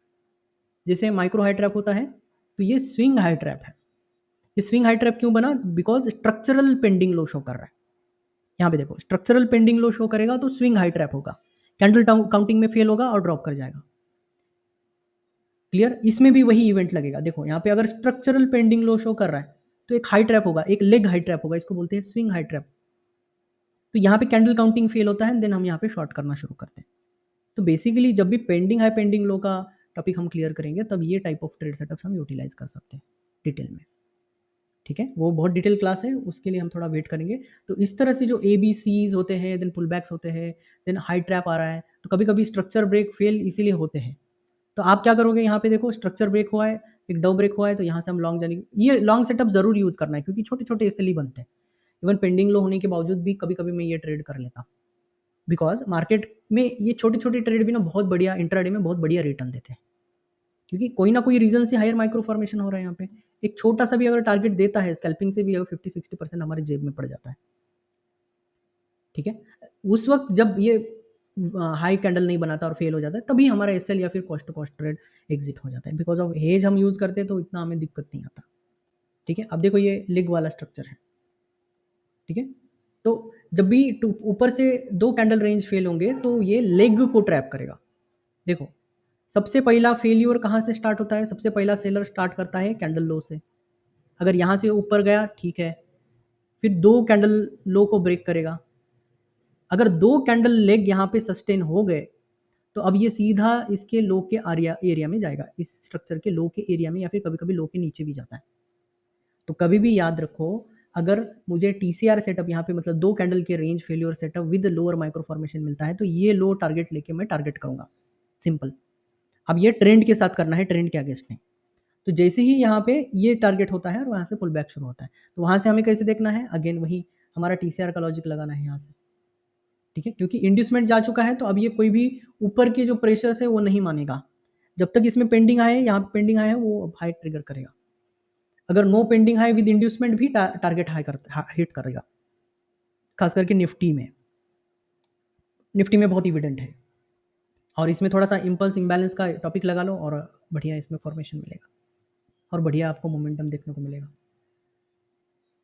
A: जैसे माइक्रो हाई ट्रैप होता है, तो ये स्विंग हाई ट्रैप है। ये स्विंग हाई ट्रैप क्यों बना, because structural pending low show कर रहा है, यहाँ पे देखो स्ट्रक्चरल पेंडिंग लो शो करेगा तो स्विंग हाई ट्रैप होगा, कैंडल काउंटिंग में फेल होगा और ड्रॉप कर जाएगा, क्लियर। इसमें भी वही इवेंट लगेगा, देखो यहाँ पे अगर स्ट्रक्चरल पेंडिंग लो शो कर रहा है तो एक हाई ट्रैप होगा, एक लेग हाई ट्रैप होगा, इसको बोलते हैं स्विंग हाई ट्रैप, तो यहाँ पे कैंडल काउंटिंग फेल होता है, देन हम यहाँ पे शॉर्ट करना शुरू करते हैं। तो बेसिकली जब भी पेंडिंग हाई पेंडिंग लो का टॉपिक हम क्लियर करेंगे, तब ये टाइप ऑफ ट्रेड सेटअप्स हम यूटिलाइज कर सकते हैं डिटेल में, ठीक है। वो बहुत डिटेल क्लास है, उसके लिए हम थोड़ा वेट करेंगे। तो इस तरह से जो ए बी सीज होते हैं, देन पुल बैक्स होते हैं, देन हाई ट्रैप आ रहा है, तो कभी कभी स्ट्रक्चर ब्रेक फेल इसीलिए होते हैं। तो आप क्या करोगे, यहाँ पे देखो स्ट्रक्चर ब्रेक हुआ है, एक डो ब्रेक हुआ है, तो यहाँ से हम लॉन्ग जाने, ये लॉन्ग सेटअप जरूर यूज करना है क्योंकि छोटे छोटे एसएल ही बनते हैं। इवन पेंडिंग लो होने के बावजूद भी कभी कभी मैं ये ट्रेड कर लेता, बिकॉज मार्केट में ये छोटे छोटे ट्रेड भी ना बहुत बढ़िया इंट्राडे में बहुत बढ़िया रिटर्न देते हैं, क्योंकि कोई ना कोई रीजन से हायर माइक्रो फॉर्मेशन हो रहा है यहाँ पे। एक छोटा सा भी अगर टारगेट देता है स्कैल्पिंग से भी, अगर 50-60% हमारे जेब में पड़ जाता है, ठीक है। उस वक्त जब ये हाई कैंडल नहीं बनाता और फेल हो जाता है, तभी हमारा एसएल या फिर cost to cost trade exit हो जाता है, बिकॉज ऑफ हेज हम यूज करते हैं तो इतना हमें दिक्कत नहीं आता, ठीक है। अब देखो ये लेग वाला स्ट्रक्चर है, ठीक है। तो जब भी ऊपर से दो कैंडल रेंज फेल होंगे तो ये लेग को ट्रैप करेगा। देखो सबसे पहला फेल्यूर कहाँ से स्टार्ट होता है, सबसे पहला सेलर स्टार्ट करता है कैंडल लो से, अगर यहाँ से ऊपर गया ठीक है, फिर दो कैंडल लो को ब्रेक करेगा, अगर दो कैंडल लेग यहाँ पे सस्टेन हो गए तो अब ये सीधा इसके लो के एरिया में जाएगा, इस स्ट्रक्चर के लो के एरिया में, या फिर कभी कभी लो के नीचे भी जाता है। तो कभी भी याद रखो, अगर मुझे टीसीआर सेटअप यहाँ पे मतलब दो कैंडल के range failure setup with lower micro formation मिलता है, तो ये लो टारगेट लेके मैं टारगेट करूंगा, सिंपल। अब ये ट्रेंड के साथ करना है, ट्रेंड के अगेंस्ट नहीं। तो जैसे ही यहाँ पे ये टारगेट होता है और वहाँ से पुल बैक शुरू होता है, तो वहाँ से हमें कैसे देखना है, अगेन वही हमारा टीसीआर का लॉजिक लगाना है यहाँ से, ठीक है। क्योंकि इंड्यूसमेंट जा चुका है, तो अब ये कोई भी ऊपर के जो प्रेशर्स है वो नहीं मानेगा, जब तक इसमें पेंडिंग आए, यहाँ पे पेंडिंग आए वो हाई ट्रिगर करेगा, अगर no pending high with inducement भी टारगेट हाई हिट करेगा, खास करके निफ्टी में बहुत इविडेंट है। और इसमें थोड़ा सा इम्पल्स इम्बैलेंस का टॉपिक लगा लो और बढ़िया इसमें फॉर्मेशन मिलेगा और बढ़िया आपको मोमेंटम देखने को मिलेगा।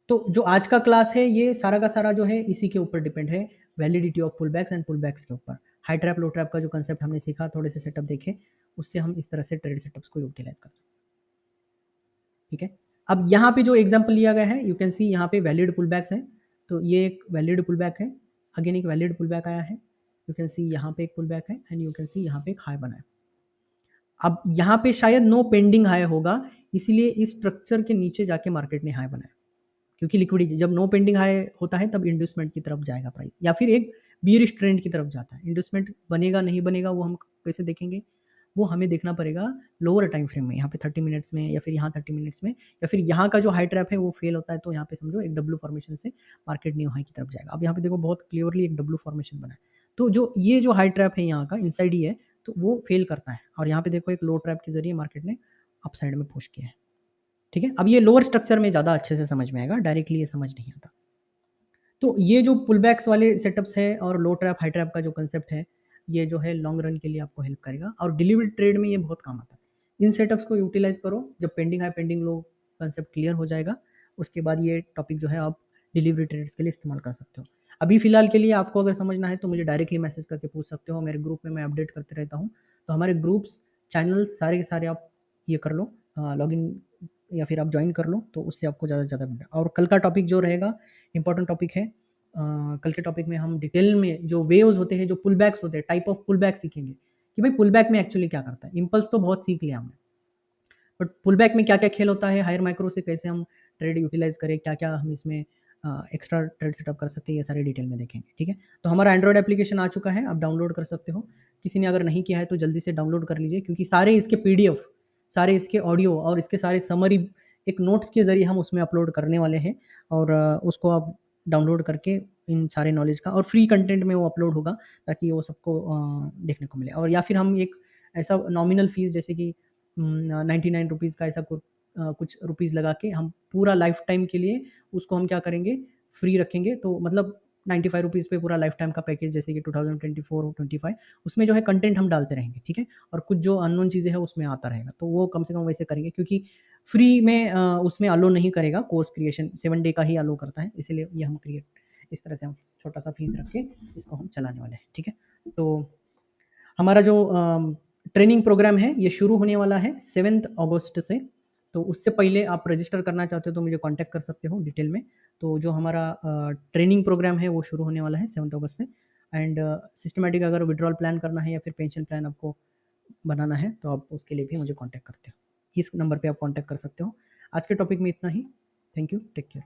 A: तो जो आज का क्लास है ये सारा का सारा जो है इसी के ऊपर डिपेंड है, validity of pull backs and pull backs के ऊपर। हाई ट्रैप लो ट्रैप का जो कंसेप्ट हमने सीखा, थोड़े से सेटअप देखे, उससे हम इस तरह से ट्रेड सेटअप्स को यूटिलाइज कर सकते हैं, ठीक है। अब यहाँ पे जो एग्जांपल लिया गया है, यू कैन सी यहाँ पे वैलिड पुल बैक्स है, तो ये एक वैलिड पुल बैक है, अगेन एक वैलिड पुल बैक आया है, यू कैन सी यहाँ पे एक पुल बैक है एंड यू कैन सी यहाँ पे एक हाई बना है। अब यहाँ पे शायद नो पेंडिंग हाई होगा, इसीलिए इस स्ट्रक्चर के नीचे जाके मार्केट ने हाई बनाया, क्योंकि लिक्विडिटी जब नो पेंडिंग हाई होता है तब इंड्यूसमेंट की तरफ जाएगा प्राइस, या फिर एक बियरिश ट्रेंड की तरफ जाता है। इंड्यूसमेंट बनेगा नहीं बनेगा वो हम कैसे देखेंगे, वो हमें देखना पड़ेगा लोअर टाइम फ्रेम में, यहाँ पे 30 मिनट्स में या फिर यहाँ 30 मिनट्स में, या फिर यहाँ का जो हाई ट्रैप है वो फेल होता है, तो यहाँ पे समझो एक डब्ल्यू फॉर्मेशन से मार्केट न्यू हाई की तरफ जाएगा। अब यहाँ पे देखो बहुत क्लियरली एक डब्ल्यू फॉर्मेशन बना है, तो जो ये जो हाई ट्रैप है यहाँ का इनसाइड ही है, तो वो फेल करता है। और यहाँ पे देखो एक लो ट्रैप के ज़रिए मार्केट ने अप साइड में पुश किया है, ठीक है। अब ये लोअर स्ट्रक्चर में ज़्यादा अच्छे से समझ में आएगा, डायरेक्टली ये समझ नहीं आता। तो ये जो पुलबैक्स वाले सेटअप्स है और लो ट्रैप हाई ट्रैप का जो कंसेप्ट है, ये जो है लॉन्ग रन के लिए आपको हेल्प करेगा और डिलीवरी ट्रेड में ये बहुत काम आता है। इन सेटअप्स को यूटिलाइज करो, जब पेंडिंग हाई पेंडिंग लो कंसेप्ट क्लियर हो जाएगा, उसके बाद ये टॉपिक जो है आप डिलीवरी ट्रेड्स के लिए इस्तेमाल कर सकते हो। अभी फिलहाल के लिए आपको अगर समझना है तो मुझे डायरेक्टली मैसेज करके पूछ सकते हो, मेरे ग्रुप में मैं अपडेट करते रहता हूँ। तो हमारे ग्रुप्स चैनल सारे के सारे आप ये कर लो, लॉगिन या फिर आप ज्वाइन कर लो, तो उससे आपको ज़्यादा से ज़्यादा मिलेगा। और कल का टॉपिक जो रहेगा इंपॉर्टेंट टॉपिक है। कल के टॉपिक में हम डिटेल में जो वेव्स होते हैं, जो पुल बैक्स होते हैं, टाइप ऑफ पुल बैक सीखेंगे कि भाई पुल बैक में एक्चुअली क्या करता है। इम्पल्स तो बहुत सीख लिया हमने, बट पुल बैक में क्या क्या खेल होता है, हायर माइक्रो से कैसे हम ट्रेड यूटिलाइज करें, क्या क्या हम इसमें एक्स्ट्रा ट्रेड सेटअप कर सकते हैं, ये सारे डिटेल में देखेंगे, ठीक है। तो हमारा एंड्रॉयड एप्लीकेशन आ चुका है, आप डाउनलोड कर सकते हो। किसी ने अगर नहीं किया है तो जल्दी से डाउनलोड कर लीजिए, क्योंकि सारे इसके पीडीएफ, सारे इसके ऑडियो और इसके सारे समरी एक नोट्स के ज़रिए हम उसमें अपलोड करने वाले हैं। और उसको आप डाउनलोड करके इन सारे नॉलेज का, और फ्री कंटेंट में वो अपलोड होगा ताकि वो सबको देखने को मिले। और या फिर हम एक ऐसा नॉमिनल फीस जैसे कि 99 रुपीज़ का ऐसा कुछ रुपीज़ लगा के हम पूरा लाइफ टाइम के लिए उसको हम क्या करेंगे, फ्री रखेंगे। तो मतलब 95 रुपीज़ पे पूरा लाइफ टाइम का पैकेज, जैसे कि 2024-25 उसमें जो है कंटेंट हम डालते रहेंगे, ठीक है। और कुछ जो अननोन चीज़ें हैं उसमें आता रहेगा, तो वो कम से कम वैसे करेंगे, क्योंकि फ्री में उसमें अलो नहीं करेगा, कोर्स क्रिएशन 7 डे का ही अलो करता है, इसीलिए ये हम क्रिएट इस तरह से हम छोटा सा फीस रख के इसको हम चलाने वाले हैं, ठीक है। तो हमारा जो ट्रेनिंग प्रोग्राम है ये शुरू होने वाला है 7 अगस्त से। तो उससे पहले आप रजिस्टर करना चाहते हो तो मुझे कांटेक्ट कर सकते हो डिटेल में। तो जो हमारा ट्रेनिंग प्रोग्राम है वो शुरू होने वाला है 7 अगस्त से। एंड सिस्टमेटिक अगर विड्रॉल प्लान करना है या फिर पेंशन प्लान आपको बनाना है तो आप उसके लिए भी मुझे कांटेक्ट करते हो, इस नंबर पे आप कांटेक्ट कर सकते हो। आज के टॉपिक में इतना ही। Thank you, take care.